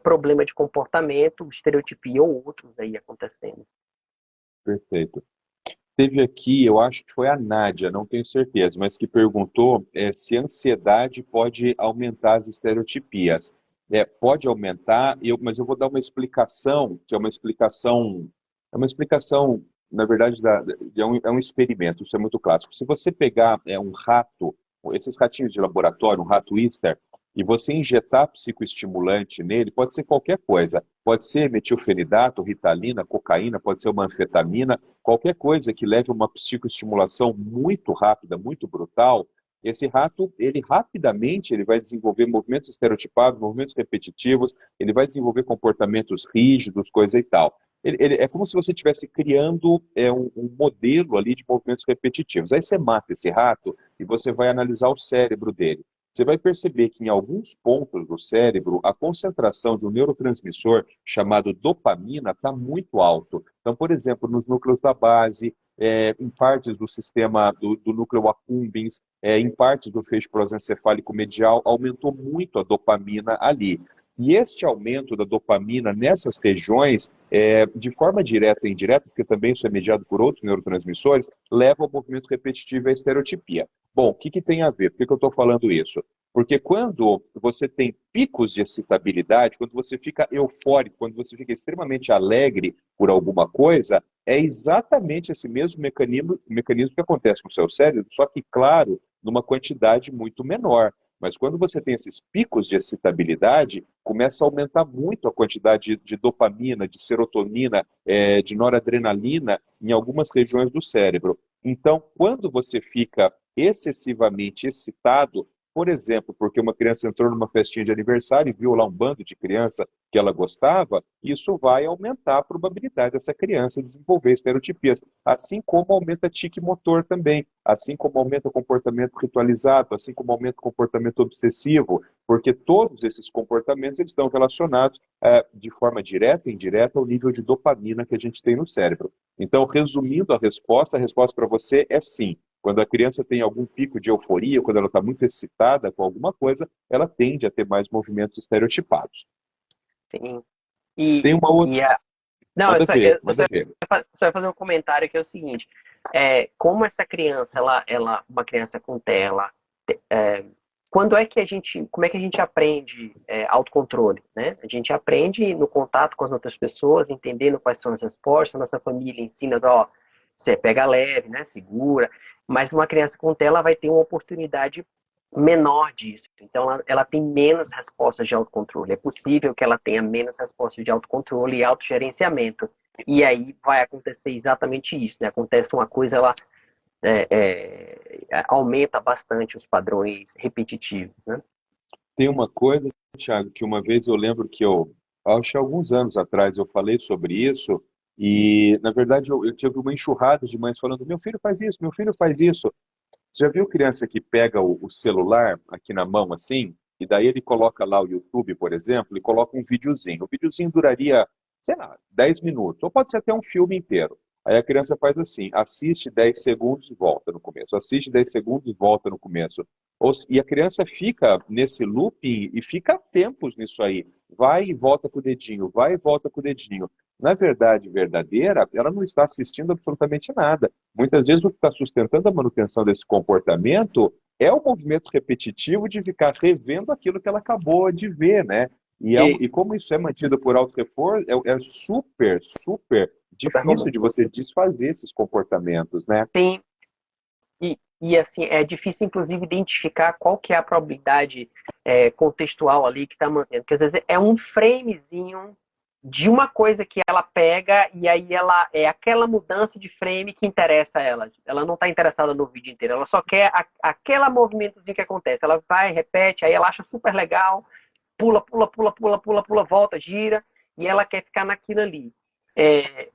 problema de comportamento, estereotipia ou outros aí acontecendo. Perfeito. Teve aqui, eu acho que foi a Nádia, não tenho certeza, mas que perguntou se a ansiedade pode aumentar as estereotipias. Pode aumentar, mas eu vou dar uma explicação, que é uma explicação, na verdade, é um experimento, isso é muito clássico. Se você pegar um rato, esses ratinhos de laboratório, um rato Easter, e você injetar psicoestimulante nele, pode ser qualquer coisa. Pode ser metilfenidato, ritalina, cocaína, pode ser uma anfetamina, qualquer coisa que leve a uma psicoestimulação muito rápida, muito brutal, esse rato, ele rapidamente ele vai desenvolver movimentos estereotipados, movimentos repetitivos, ele vai desenvolver comportamentos rígidos, coisa e tal. É como se você estivesse criando um modelo ali de movimentos repetitivos. Aí você mata esse rato e você vai analisar o cérebro dele. Você vai perceber que em alguns pontos do cérebro, a concentração de um neurotransmissor chamado dopamina está muito alto. Então, por exemplo, nos núcleos da base, em partes do sistema do núcleo accumbens, em partes do feixe prosencefálico medial, aumentou muito a dopamina ali. E este aumento da dopamina nessas regiões, de forma direta e indireta, porque também isso é mediado por outros neurotransmissores, leva ao movimento repetitivo e à estereotipia. Bom, o que tem a ver? Por que eu estou falando isso? Porque quando você tem picos de excitabilidade, quando você fica eufórico, quando você fica extremamente alegre por alguma coisa, é exatamente esse mesmo mecanismo que acontece com o seu cérebro, só que, claro, numa quantidade muito menor. Mas quando você tem esses picos de excitabilidade, começa a aumentar muito a quantidade de dopamina, de serotonina, de noradrenalina em algumas regiões do cérebro. Então, quando você fica excessivamente excitado, por exemplo, porque uma criança entrou numa festinha de aniversário e viu lá um bando de criança que ela gostava, isso vai aumentar a probabilidade dessa criança desenvolver estereotipias, assim como aumenta tique motor também, assim como aumenta o comportamento ritualizado, assim como aumenta o comportamento obsessivo, porque todos esses comportamentos eles estão relacionados de forma direta e indireta ao nível de dopamina que a gente tem no cérebro. Então, resumindo a resposta para você é sim. Quando a criança tem algum pico de euforia, quando ela está muito excitada com alguma coisa, ela tende a ter mais movimentos estereotipados. Sim. Tem uma outra. E a... Não, Manda ver, manda ver. só ia fazer um comentário que é o seguinte: como essa criança, uma criança com tela, quando é que a gente, como é que a gente aprende autocontrole, né? A gente aprende no contato com as outras pessoas, entendendo quais são as respostas, a nossa família ensina, ó, você pega leve, né? Segura. Mas uma criança com tela vai ter uma oportunidade menor disso. Então, ela tem menos respostas de autocontrole. É possível que ela tenha menos respostas de autocontrole e autogerenciamento. E aí vai acontecer exatamente isso, né? Acontece uma coisa, ela aumenta bastante os padrões repetitivos, né? Tem uma coisa, Thiago, que uma vez eu lembro que acho que alguns anos atrás, eu falei sobre isso, e na verdade eu tive uma enxurrada de mães falando: meu filho faz isso, meu filho faz isso. Você já viu criança que pega o celular aqui na mão assim, e daí ele coloca lá o YouTube, por exemplo, e coloca um videozinho. O videozinho duraria, sei lá, 10 minutos, ou pode ser até um filme inteiro. Aí a criança faz assim, assiste 10 segundos e volta no começo, assiste 10 segundos e volta no começo. E a criança fica nesse looping e fica tempos nisso aí. Vai e volta com o dedinho, vai e volta com o dedinho. Na verdade verdadeira, ela não está assistindo absolutamente nada. Muitas vezes o que está sustentando a manutenção desse comportamento é o movimento repetitivo de ficar revendo aquilo que ela acabou de ver, né? E E como isso é mantido por auto-reforço, é super, super super difícil comum. de você desfazer esses comportamentos, né? Tem, assim, é difícil, inclusive, identificar qual que é a probabilidade contextual ali que está mantendo. Porque às vezes é um framezinho de uma coisa que ela pega e aí ela é aquela mudança de frame que interessa a ela. Ela não está interessada no vídeo inteiro, ela só quer aquela movimentozinho que acontece. Ela vai, repete, aí ela acha super legal, pula, pula, pula, pula, pula, pula, volta, gira, e ela quer ficar naquilo ali. É,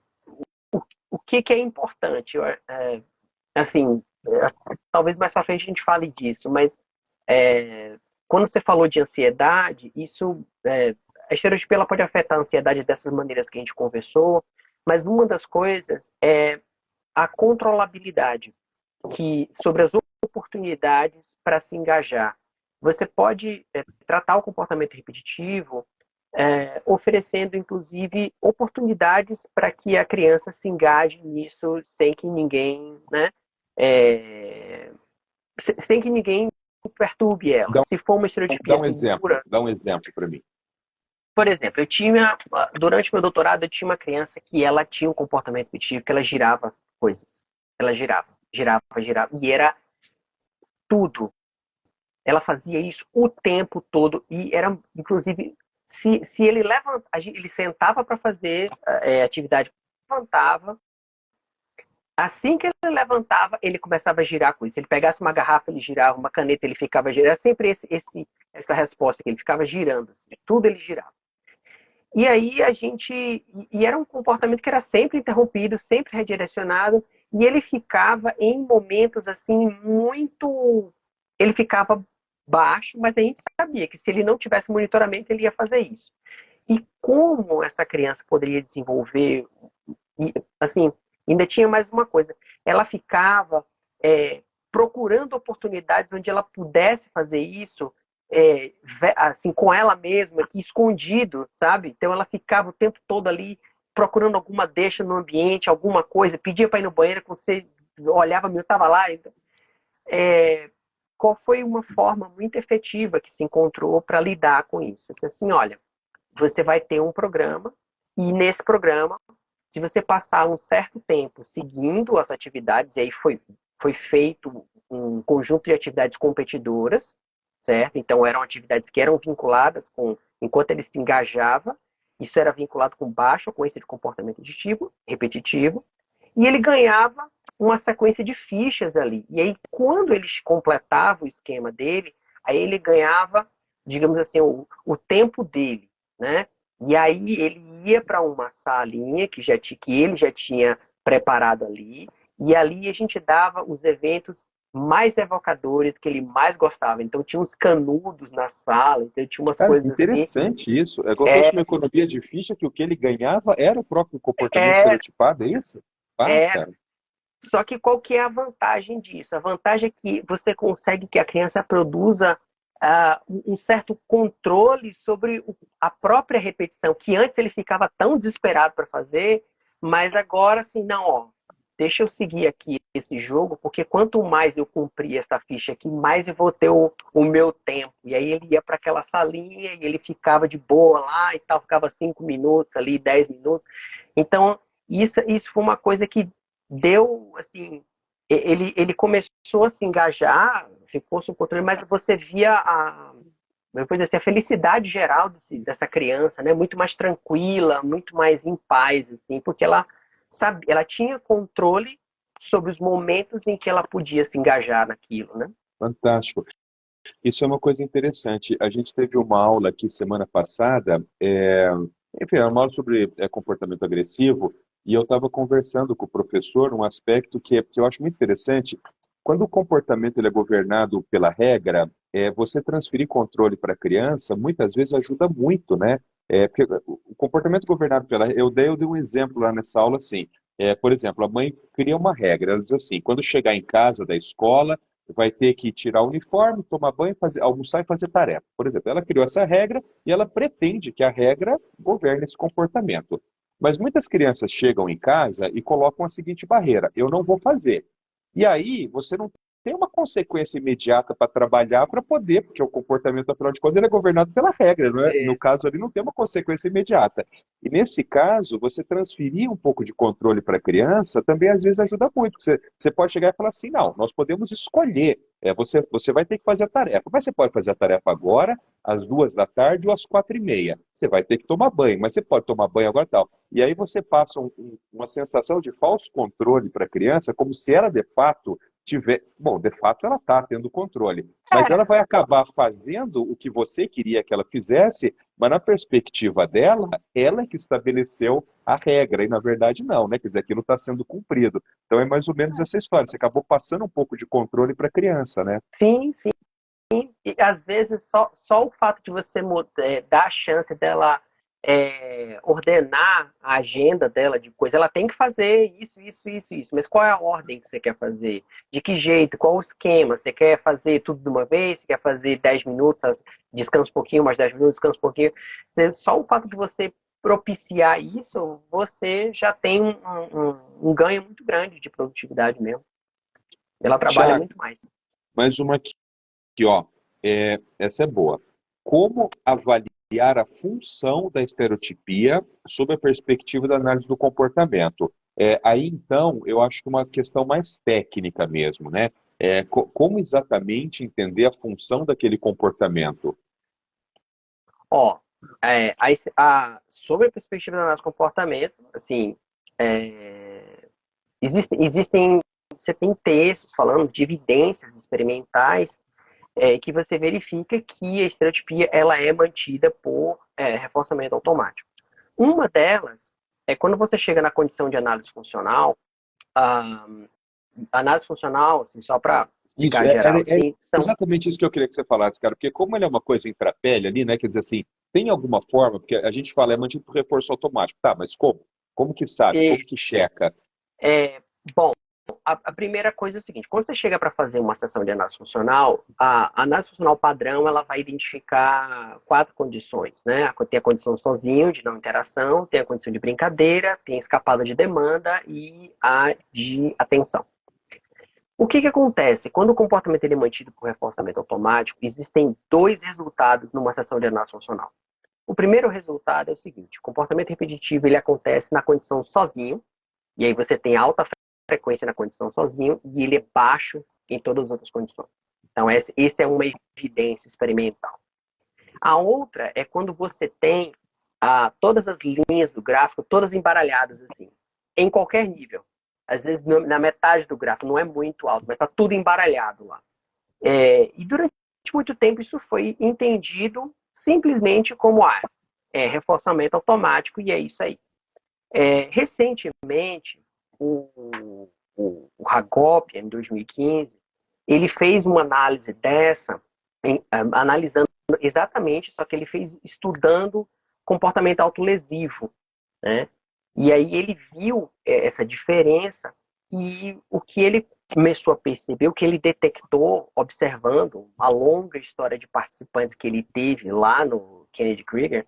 o que é importante? Assim, talvez mais para frente a gente fale disso, mas quando você falou de ansiedade, a estereotipia ela pode afetar a ansiedade dessas maneiras que a gente conversou, mas uma das coisas é a controlabilidade sobre as oportunidades para se engajar. Você pode tratar o comportamento repetitivo oferecendo, inclusive, oportunidades para que a criança se engaje nisso sem que ninguém, né, é, sem que ninguém perturbe ela. Dá, Se for uma estereotipia segura, dá um exemplo para mim. por exemplo, durante meu doutorado, eu tinha uma criança que ela tinha um comportamento repetitivo, que ela girava coisas. Ela girava, girava, girava, e era tudo. Ela fazia isso o tempo todo, e era, inclusive, se ele levanta, ele sentava para fazer atividade, levantava, assim que ele levantava, ele começava a girar com isso. Se ele pegasse uma garrafa, ele girava, uma caneta, ele ficava girando. Era sempre essa resposta, que ele ficava girando, assim, tudo ele girava. E aí e era um comportamento que era sempre interrompido, sempre redirecionado, e ele ficava em momentos assim muito, ele ficava baixo, mas a gente sabia que se ele não tivesse monitoramento, ele ia fazer isso. E como essa criança poderia desenvolver, assim, Ainda tinha mais uma coisa, ela ficava procurando oportunidades onde ela pudesse fazer isso, assim, com ela mesma, aqui, escondido, sabe? Então ela ficava o tempo todo ali procurando alguma deixa no ambiente, alguma coisa, pedia para ir no banheiro, quando você olhava, eu estava lá. Então, qual foi uma forma muito efetiva que se encontrou para lidar com isso? Eu disse assim, olha, você vai ter um programa e nesse programa, se você passar um certo tempo seguindo as atividades, e aí foi feito um conjunto de atividades competidoras, certo? Então eram atividades que eram vinculadas com, enquanto ele se engajava, isso era vinculado com baixa ocorrência de comportamento aditivo, repetitivo, e ele ganhava uma sequência de fichas ali. E aí, quando ele completava o esquema dele, aí ele ganhava, digamos assim, o tempo dele, né? E aí ele ia para uma salinha que ele já tinha preparado ali, e ali a gente dava os eventos mais evocadores que ele mais gostava. Então tinha uns canudos na sala, então tinha umas Cara, que coisas assim. interessante isso. É como se fosse É, uma economia de ficha que o que ele ganhava era o próprio comportamento é, estereotipado, é isso? Ah, é. cara. Só que qual que é a vantagem disso? A vantagem é que você consegue que a criança produza um certo controle sobre a própria repetição, que antes ele ficava tão desesperado para fazer, mas agora assim, não, ó, deixa eu seguir aqui esse jogo, porque quanto mais eu cumprir essa ficha aqui, mais eu vou ter o meu tempo. E aí ele ia para aquela salinha e ele ficava de boa lá e tal, ficava 5 minutos ali, 10 minutos. Então, isso foi uma coisa que deu, assim, ele começou a se engajar, ficou sob controle, mas você via depois assim, a felicidade geral dessa criança, né, muito mais tranquila, muito mais em paz, assim, porque ela sabe, ela tinha controle sobre os momentos em que ela podia se engajar naquilo, né? Fantástico. Isso é uma coisa interessante. A gente teve uma aula aqui semana passada, enfim, era uma aula sobre comportamento agressivo, e eu estava conversando com o professor um aspecto que eu acho muito interessante. Quando o comportamento ele é governado pela regra, você transferir controle para a criança muitas vezes ajuda muito, né? Porque o comportamento governado pela eu dei um exemplo lá nessa aula assim. Por exemplo, a mãe cria uma regra, ela diz assim: quando chegar em casa da escola, vai ter que tirar o uniforme, tomar banho, almoçar e fazer tarefa. Por exemplo, ela criou essa regra e ela pretende que a regra governe esse comportamento. Mas muitas crianças chegam em casa e colocam a seguinte barreira: eu não vou fazer. E aí você não tem uma consequência imediata para trabalhar para poder, porque o comportamento, afinal de contas, ele é governado pela regra, não é? No É, caso ali, não tem uma consequência imediata. E nesse caso, você transferir um pouco de controle para a criança também às vezes ajuda muito. Você pode chegar e falar assim: não, nós podemos escolher. Você vai ter que fazer a tarefa, mas você pode fazer a tarefa agora, às 2 da tarde ou às 4h30. Você vai ter que tomar banho, mas você pode tomar banho agora e tal. E aí você passa uma sensação de falso controle para a criança, como se ela de fato tiver. Bom, de fato ela está tendo controle, mas ela vai acabar fazendo o que você queria que ela fizesse, mas na perspectiva dela, ela é que estabeleceu a regra, e na verdade não, né? Quer dizer, aquilo está sendo cumprido. Então é mais ou menos essa história. Você acabou passando um pouco de controle para a criança, né? sim, sim. E às vezes só o fato de você dar a chance dela ordenar a agenda dela de coisa, ela tem que fazer isso, isso, isso, isso. Mas qual é a ordem que você quer fazer? De que jeito? Qual o esquema? Você quer fazer tudo de uma vez? Você quer fazer 10 minutos, descansa um pouquinho, mais 10 minutos, descansa um pouquinho? Só o fato de você propiciar isso, você já tem um ganho muito grande de produtividade mesmo. Ela trabalha Tiago, muito mais. mais uma aqui, ó. Essa é boa. Como avaliar a função da estereotipia sob a perspectiva da análise do comportamento? Aí, então, eu acho que uma questão mais técnica mesmo, né? Como exatamente entender a função daquele comportamento? Ó, sobre a perspectiva da análise de comportamento, assim, é, você tem textos falando de evidências experimentais que você verifica que a estereotipia ela é mantida por reforçamento automático. Uma delas é quando você chega na condição de análise funcional, a análise funcional, assim, só para Isso, explicar geral, era assim, são exatamente isso que eu queria que você falasse, cara, porque como ele é uma coisa intrapele ali, né, quer dizer assim, tem alguma forma, porque a gente fala, é mantido por reforço automático, tá, mas como? Como que sabe? Como que checa? É, bom, a primeira coisa é o seguinte: quando você chega para fazer uma sessão de análise funcional, a análise funcional padrão ela vai identificar 4 condições, né? Tem a condição sozinho, de não interação, tem a condição de brincadeira, tem a escapada de demanda e a de atenção. O que acontece? Quando o comportamento ele é mantido por reforçamento automático, existem 2 resultados numa sessão de análise funcional. O primeiro resultado é o seguinte: o comportamento repetitivo ele acontece na condição sozinho, e aí você tem alta frequência na condição sozinho e ele é baixo em todas as outras condições. Então, esse é uma evidência experimental. A outra é quando você tem todas as linhas do gráfico, todas embaralhadas assim, em qualquer nível. Às vezes na metade do gráfico, não é muito alto, mas está tudo embaralhado lá. E durante muito tempo isso foi entendido simplesmente como reforçamento automático e é isso aí. Recentemente, o Hagop, em 2015, ele fez uma análise dessa, analisando exatamente, só que ele fez estudando comportamento autolesivo, né? E aí ele viu essa diferença e o que ele começou a perceber, o que ele detectou observando a longa história de participantes que ele teve lá no Kennedy Krieger,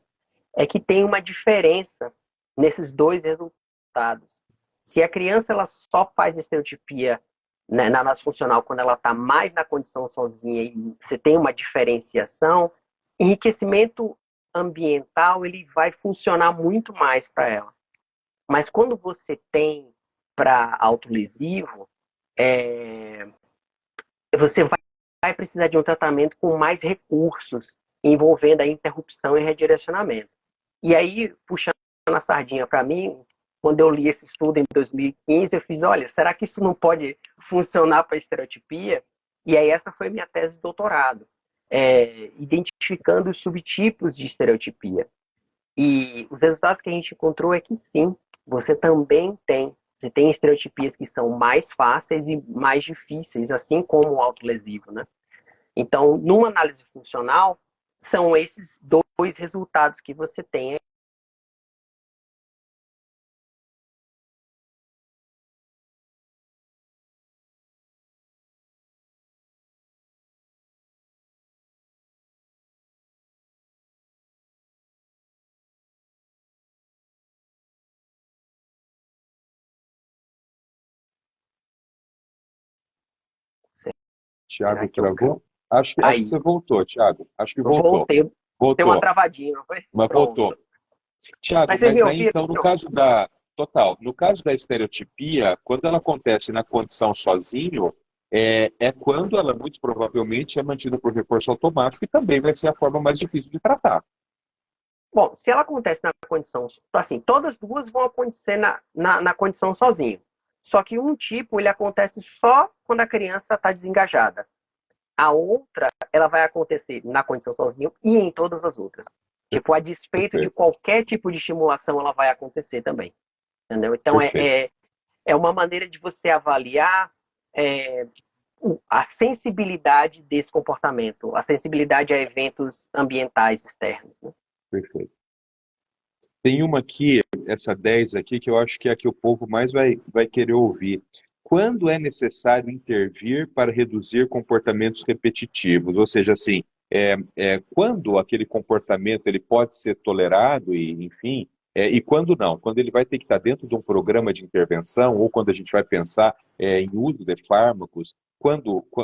é que tem uma diferença nesses 2 resultados. Se a criança ela só faz estereotipia, né, na análise funcional quando ela está mais na condição sozinha e você tem uma diferenciação, enriquecimento ambiental ele vai funcionar muito mais para ela. Mas quando você tem para autolesivo, é, você vai precisar de um tratamento com mais recursos, envolvendo a interrupção e redirecionamento. E aí, puxando a sardinha para mim, quando eu li esse estudo em 2015, eu fiz, olha, será que isso não pode funcionar para estereotipia? E aí essa foi minha tese de doutorado, identificando os subtipos de estereotipia. E os resultados que a gente encontrou é que sim, você também tem. Você tem estereotipias que são mais fáceis e mais difíceis, assim como o autolesivo, né? Então, numa análise funcional, são esses 2 resultados que você tem. Tiago Será que eu travou? Acho que Aí, você voltou, Tiago. Acho que eu voltou. voltei, tem uma Voltou, travadinha, não foi? mas voltou. Pronto. Tiago, Mas vocês mas me aí ouviram? então, no caso da. Total, no caso da estereotipia, quando ela acontece na condição sozinho, é quando ela muito provavelmente é mantida por reforço automático e também vai ser a forma mais difícil de tratar. Bom, se ela acontece na condição, assim, todas 2 vão acontecer na condição sozinho. Só que um tipo, ele acontece só quando a criança está desengajada. A outra, ela vai acontecer na condição sozinho e em todas as outras. Tipo, a despeito de Perfeito, qualquer tipo de estimulação, ela vai acontecer também. Entendeu? Então, perfeito. é uma maneira de você avaliar é, a sensibilidade desse comportamento, a sensibilidade a eventos ambientais externos. Né? Perfeito. Tem uma aqui, essa 10 aqui, que eu acho que é a que o povo mais vai querer ouvir. Quando é necessário intervir para reduzir comportamentos repetitivos? Ou seja, assim, quando aquele comportamento ele pode ser tolerado e, enfim, e quando não? Quando ele vai ter que estar dentro de um programa de intervenção ou quando a gente vai pensar em uso de fármacos,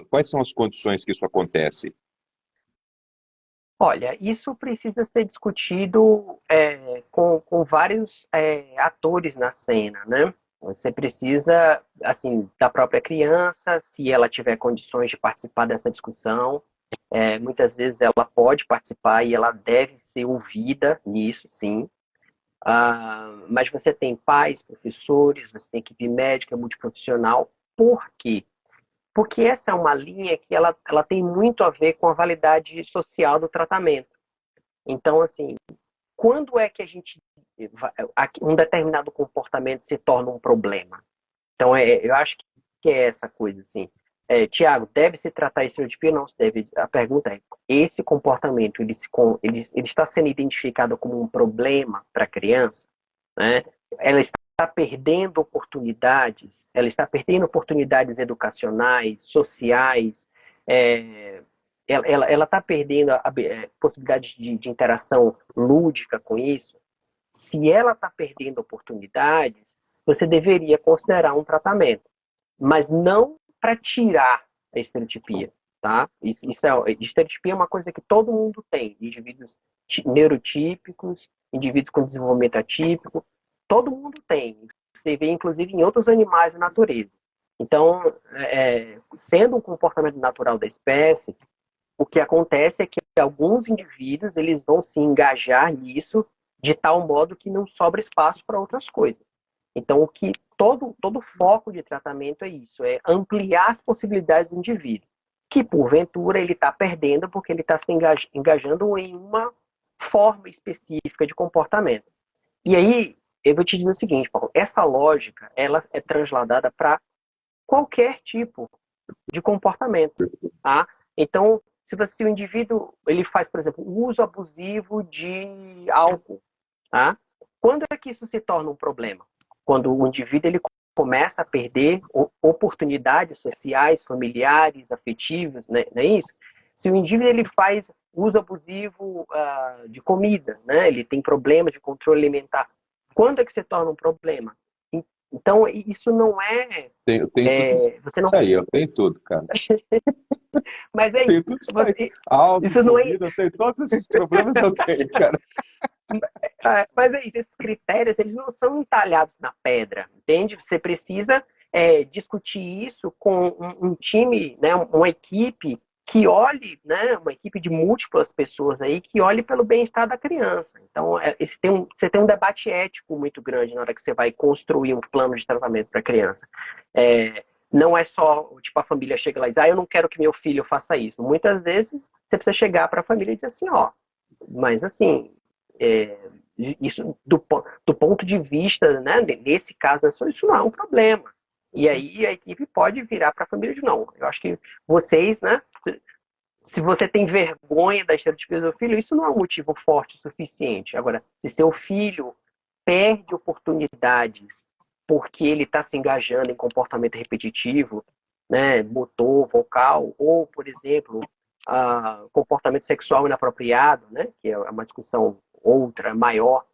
quais são as condições que isso acontece? Olha, isso precisa ser discutido com vários atores na cena, né? Você precisa, assim, da própria criança, se ela tiver condições de participar dessa discussão. Muitas vezes ela pode participar e ela deve ser ouvida nisso, sim. Mas você tem pais, professores, você tem equipe médica, multiprofissional. Por quê? Porque essa é uma linha que ela tem muito a ver com a validade social do tratamento. Então, assim, quando é que um determinado comportamento se torna um problema? Então, eu acho que é essa coisa, assim. Tiago, deve-se tratar estereotipia? Não se deve. A pergunta é, esse comportamento, ele está sendo identificado como um problema para a criança? Né? Ela está está perdendo oportunidades, ela está perdendo oportunidades educacionais, sociais, é, ela está perdendo a possibilidade de interação lúdica com isso. Se ela está perdendo oportunidades, você deveria considerar um tratamento, mas não para tirar a estereotipia, tá? Estereotipia é uma coisa que todo mundo tem, indivíduos neurotípicos, indivíduos com desenvolvimento atípico, todo mundo tem. Você vê, inclusive, em outros animais da natureza. Então, sendo um comportamento natural da espécie, o que acontece é que alguns indivíduos eles vão se engajar nisso de tal modo que não sobra espaço para outras coisas. Então, todo foco de tratamento é isso, é ampliar as possibilidades do indivíduo, que porventura ele está perdendo porque ele está se engajando em uma forma específica de comportamento. E aí, eu vou te dizer o seguinte, Paulo, essa lógica ela é transladada para qualquer tipo de comportamento, tá? Então, se o indivíduo ele faz, por exemplo, o uso abusivo de álcool, tá? Quando é que isso se torna um problema? Quando o indivíduo ele começa a perder oportunidades sociais, familiares, afetivas, né? Não é isso? Se o indivíduo ele faz uso abusivo de comida, né? Ele tem problemas de controle alimentar. Quando é que se torna um problema? Então, isso não é... Tenho tudo isso você não... aí, eu tenho tudo, cara. Mas é Tenho isso. tudo isso aí. Álcool, Isso não é... comida, eu tenho todos esses problemas, eu tenho, cara. Mas é isso, esses critérios, eles não são entalhados na pedra, entende? Você precisa discutir isso com um time, né, uma equipe que olhe, né, uma equipe de múltiplas pessoas aí, que olhe pelo bem-estar da criança. Então, você tem um debate ético muito grande na hora que você vai construir um plano de tratamento para a criança. Não é só, tipo, a família chega lá e diz, eu não quero que meu filho faça isso. Muitas vezes, você precisa chegar para a família e dizer assim, mas assim, isso do ponto de vista, né, nesse caso, isso não é um problema. E aí a equipe pode virar para a família de não. Eu acho que vocês, né, se você tem vergonha da estereotipia do filho, isso não é um motivo forte o suficiente. Agora, se seu filho perde oportunidades porque ele está se engajando em comportamento repetitivo, né, motor, vocal, ou, por exemplo, comportamento sexual inapropriado, né, que é uma discussão outra, maior,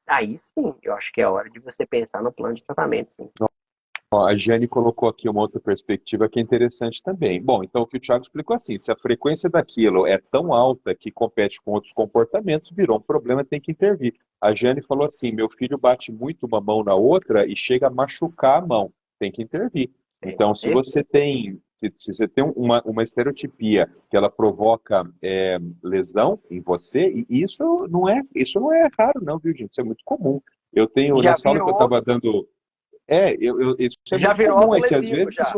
aí sim, eu acho que é hora de você pensar no plano de tratamento, sim. Ó, a Jane colocou aqui uma outra perspectiva que é interessante também. Bom, então o que o Thiago explicou assim, se a frequência daquilo é tão alta que compete com outros comportamentos, virou um problema, tem que intervir. A Jane falou assim, meu filho bate muito uma mão na outra e chega a machucar a mão, tem que intervir. Então, se você tem, se você tem uma estereotipia que ela provoca lesão em você, e isso não é raro não, viu, gente? Isso é muito comum. Eu tenho, Já nessa aula que eu virou, estava dando isso é já muito virou comum, é que às autolesivo, vezes já.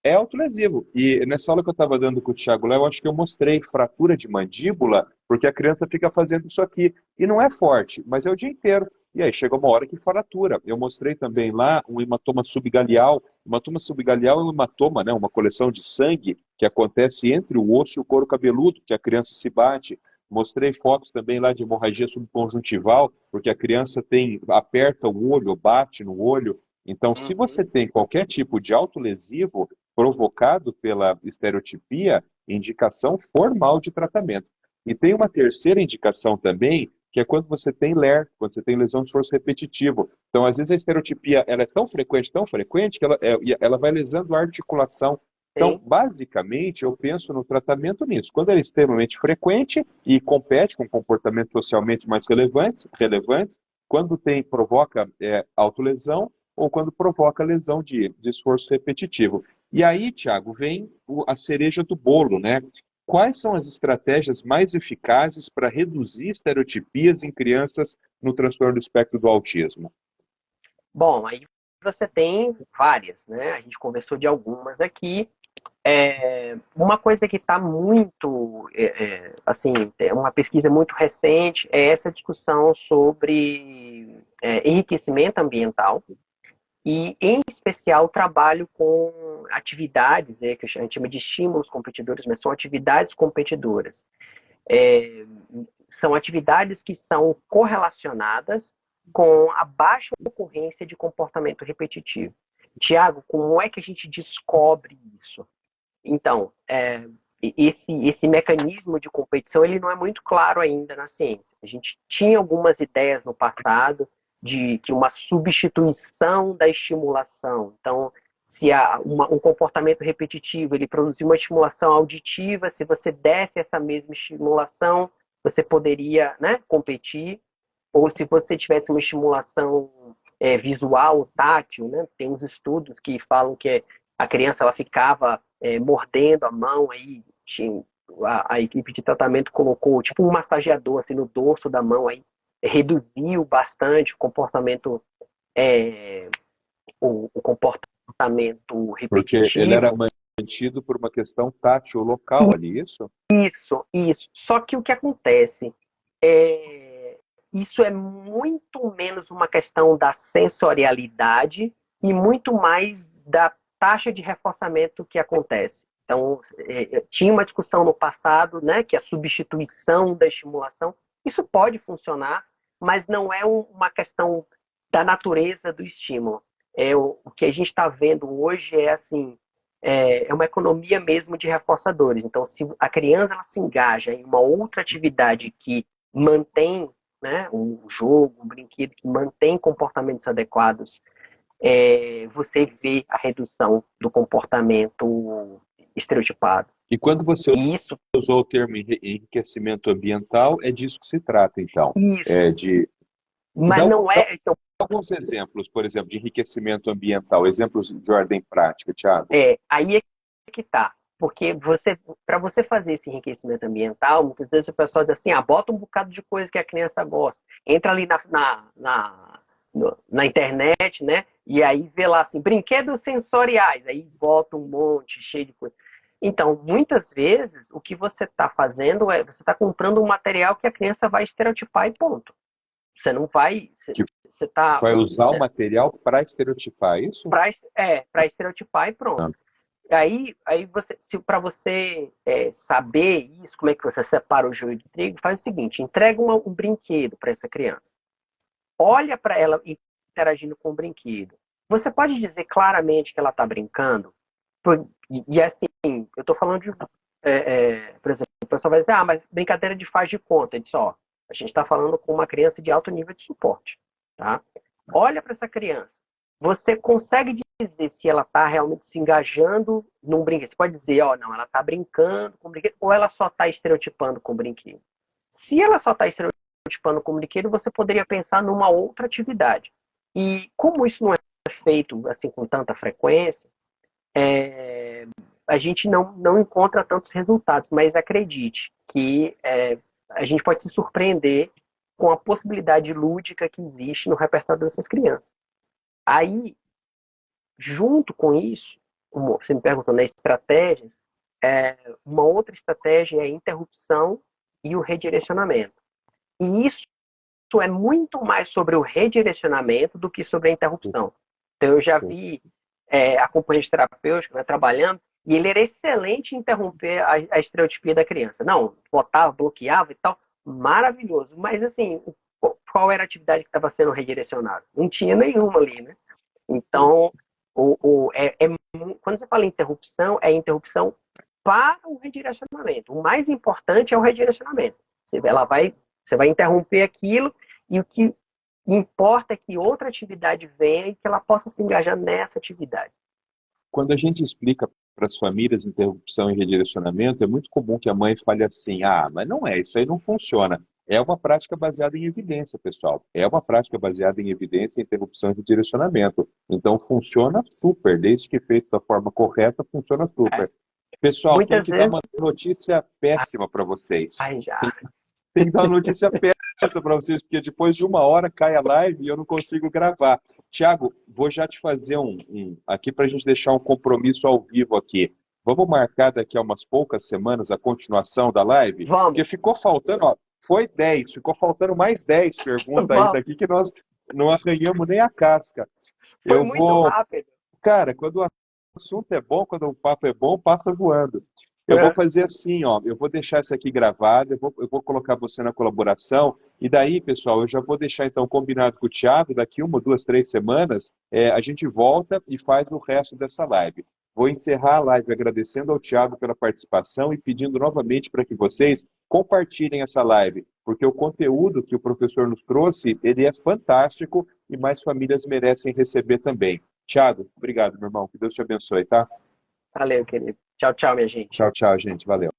é autolesivo. E nessa aula que eu estava dando com o Thiago Léo, eu acho que eu mostrei fratura de mandíbula, porque a criança fica fazendo isso aqui. E não é forte, mas é o dia inteiro. E aí chega uma hora que fratura. Eu mostrei também lá um hematoma subgaleal. Hematoma subgaleal é um hematoma, né, uma coleção de sangue que acontece entre o osso e o couro cabeludo, que a criança se bate. Mostrei fotos também lá de hemorragia subconjuntival, porque a criança aperta o olho, bate no olho. Então, se você Uhum. tem qualquer tipo de autolesivo provocado pela estereotipia, indicação formal de tratamento. E tem uma terceira indicação também, que é quando você tem LER, quando você tem lesão de esforço repetitivo. Então, às vezes a estereotipia ela é tão frequente, que ela vai lesando a articulação. Então, Sim. basicamente, eu penso no tratamento nisso. Quando ela é extremamente frequente e compete com comportamentos socialmente mais relevantes, quando provoca autolesão, ou quando provoca lesão de esforço repetitivo. E aí, Tiago, vem a cereja do bolo, né? Quais são as estratégias mais eficazes para reduzir estereotipias em crianças no transtorno do espectro do autismo? Bom, aí você tem várias, né? A gente conversou de algumas aqui. Uma coisa que está muito, assim, uma pesquisa muito recente é essa discussão sobre enriquecimento ambiental e, em especial, trabalho com atividades, que a gente chama de estímulos competidores, mas são atividades competidoras. São atividades que são correlacionadas com a baixa ocorrência de comportamento repetitivo. Tiago, como é que a gente descobre isso? Então, esse mecanismo de competição ele não é muito claro ainda na ciência. A gente tinha algumas ideias no passado de que uma substituição da estimulação. Então, se há um comportamento repetitivo, ele produzir uma estimulação auditiva, se você desse essa mesma estimulação, você poderia, né, competir. Ou se você tivesse uma estimulação visual, tátil, né? Tem uns estudos que falam que a criança ela ficava mordendo a mão, aí a equipe de tratamento colocou tipo um massageador assim, no dorso da mão, aí reduziu bastante o comportamento Porque ele era repetitivo. mantido por uma questão tátil local ali, isso? Isso. Só que o que acontece é isso é muito menos uma questão da sensorialidade e muito mais da taxa de reforçamento que acontece. Então, tinha uma discussão no passado, né, que a substituição da estimulação, isso pode funcionar, mas não é uma questão da natureza do estímulo. O que a gente está vendo hoje é assim, é uma economia mesmo de reforçadores. Então, se a criança ela se engaja em uma outra atividade que mantém, né, um jogo, um brinquedo que mantém comportamentos adequados, você vê a redução do comportamento estereotipado. E quando você E usou o termo enriquecimento ambiental, é disso que se trata, então. isso, mas Dá não é. Então, alguns exemplos, por exemplo, de enriquecimento ambiental, exemplos de ordem prática, Thiago. aí é que tá. Porque para você fazer esse enriquecimento ambiental, muitas vezes o pessoal diz assim, bota um bocado de coisa que a criança gosta. Entra ali na internet, né? E aí vê lá assim, brinquedos sensoriais, aí bota um monte, cheio de coisa. Então, muitas vezes, o que você está fazendo você está comprando um material que a criança vai estereotipar e ponto. Você não vai. Que Você está. vai usar o material para estereotipar isso? Para estereotipar e pronto. Aí para você saber isso, como é que você separa o joio do trigo, faz o seguinte: entrega um brinquedo para essa criança. Olha para ela interagindo com o brinquedo. Você pode dizer claramente que ela está brincando? E assim, eu estou falando de. Por exemplo, o pessoal vai dizer, mas brincadeira de faz de conta. Eu disse, a gente está falando com uma criança de alto nível de suporte. Tá? Olha para essa criança. Você consegue dizer se ela está realmente se engajando num brinquedo. Você pode dizer, não, ela está brincando com o brinquedo, ou ela só está estereotipando com o brinquedo. Se ela só está estereotipando com o brinquedo, você poderia pensar numa outra atividade. E como isso não é feito assim com tanta frequência, a gente não encontra tantos resultados, mas acredite que a gente pode se surpreender com a possibilidade lúdica que existe no repertório dessas crianças. Aí, junto com isso, como você me perguntou, né, estratégias, uma outra estratégia é a interrupção e o redirecionamento. E isso é muito mais sobre o redirecionamento do que sobre a interrupção. Então, eu já vi acompanhante terapêutico, né, trabalhando, e ele era excelente em interromper a estereotipia da criança. Não, botava, bloqueava e tal, maravilhoso. Mas, assim, qual era a atividade que estava sendo redirecionada? Não tinha nenhuma ali, né? Então, quando você fala em interrupção, é interrupção para o redirecionamento. O mais importante é o redirecionamento. Você vai interromper aquilo e o que importa é que outra atividade venha e que ela possa se engajar nessa atividade. Quando a gente explica para as famílias interrupção e redirecionamento, é muito comum que a mãe fale assim: mas não é, isso aí não funciona. É uma prática baseada em evidência, pessoal. É uma prática baseada em evidência, interrupção e redirecionamento. Então funciona super, desde que feito da forma correta, funciona super. Pessoal, tem que dar uma notícia péssima para vocês. Tem que dar uma notícia péssima para vocês, porque depois de 1 hora cai a live e eu não consigo gravar. Tiago, vou já te fazer aqui para a gente deixar um compromisso ao vivo aqui. Vamos marcar daqui a umas poucas semanas a continuação da live? Vamos. Porque ficou faltando, foi 10, ficou faltando mais 10 perguntas ainda aqui que nós não arranhamos nem a casca. Foi muito rápido. Cara, quando o assunto é bom, quando o papo é bom, passa voando. Eu vou fazer assim, ó, eu vou deixar essa aqui gravada, eu vou colocar você na colaboração, e daí, pessoal, eu já vou deixar então combinado com o Thiago, daqui uma, duas, 3 semanas, a gente volta e faz o resto dessa live. Vou encerrar a live agradecendo ao Thiago pela participação e pedindo novamente para que vocês compartilhem essa live, porque o conteúdo que o professor nos trouxe, ele é fantástico e mais famílias merecem receber também. Thiago, obrigado, meu irmão. Que Deus te abençoe, tá? Valeu, querido. Tchau, tchau, minha gente. Tchau, tchau, gente. Valeu.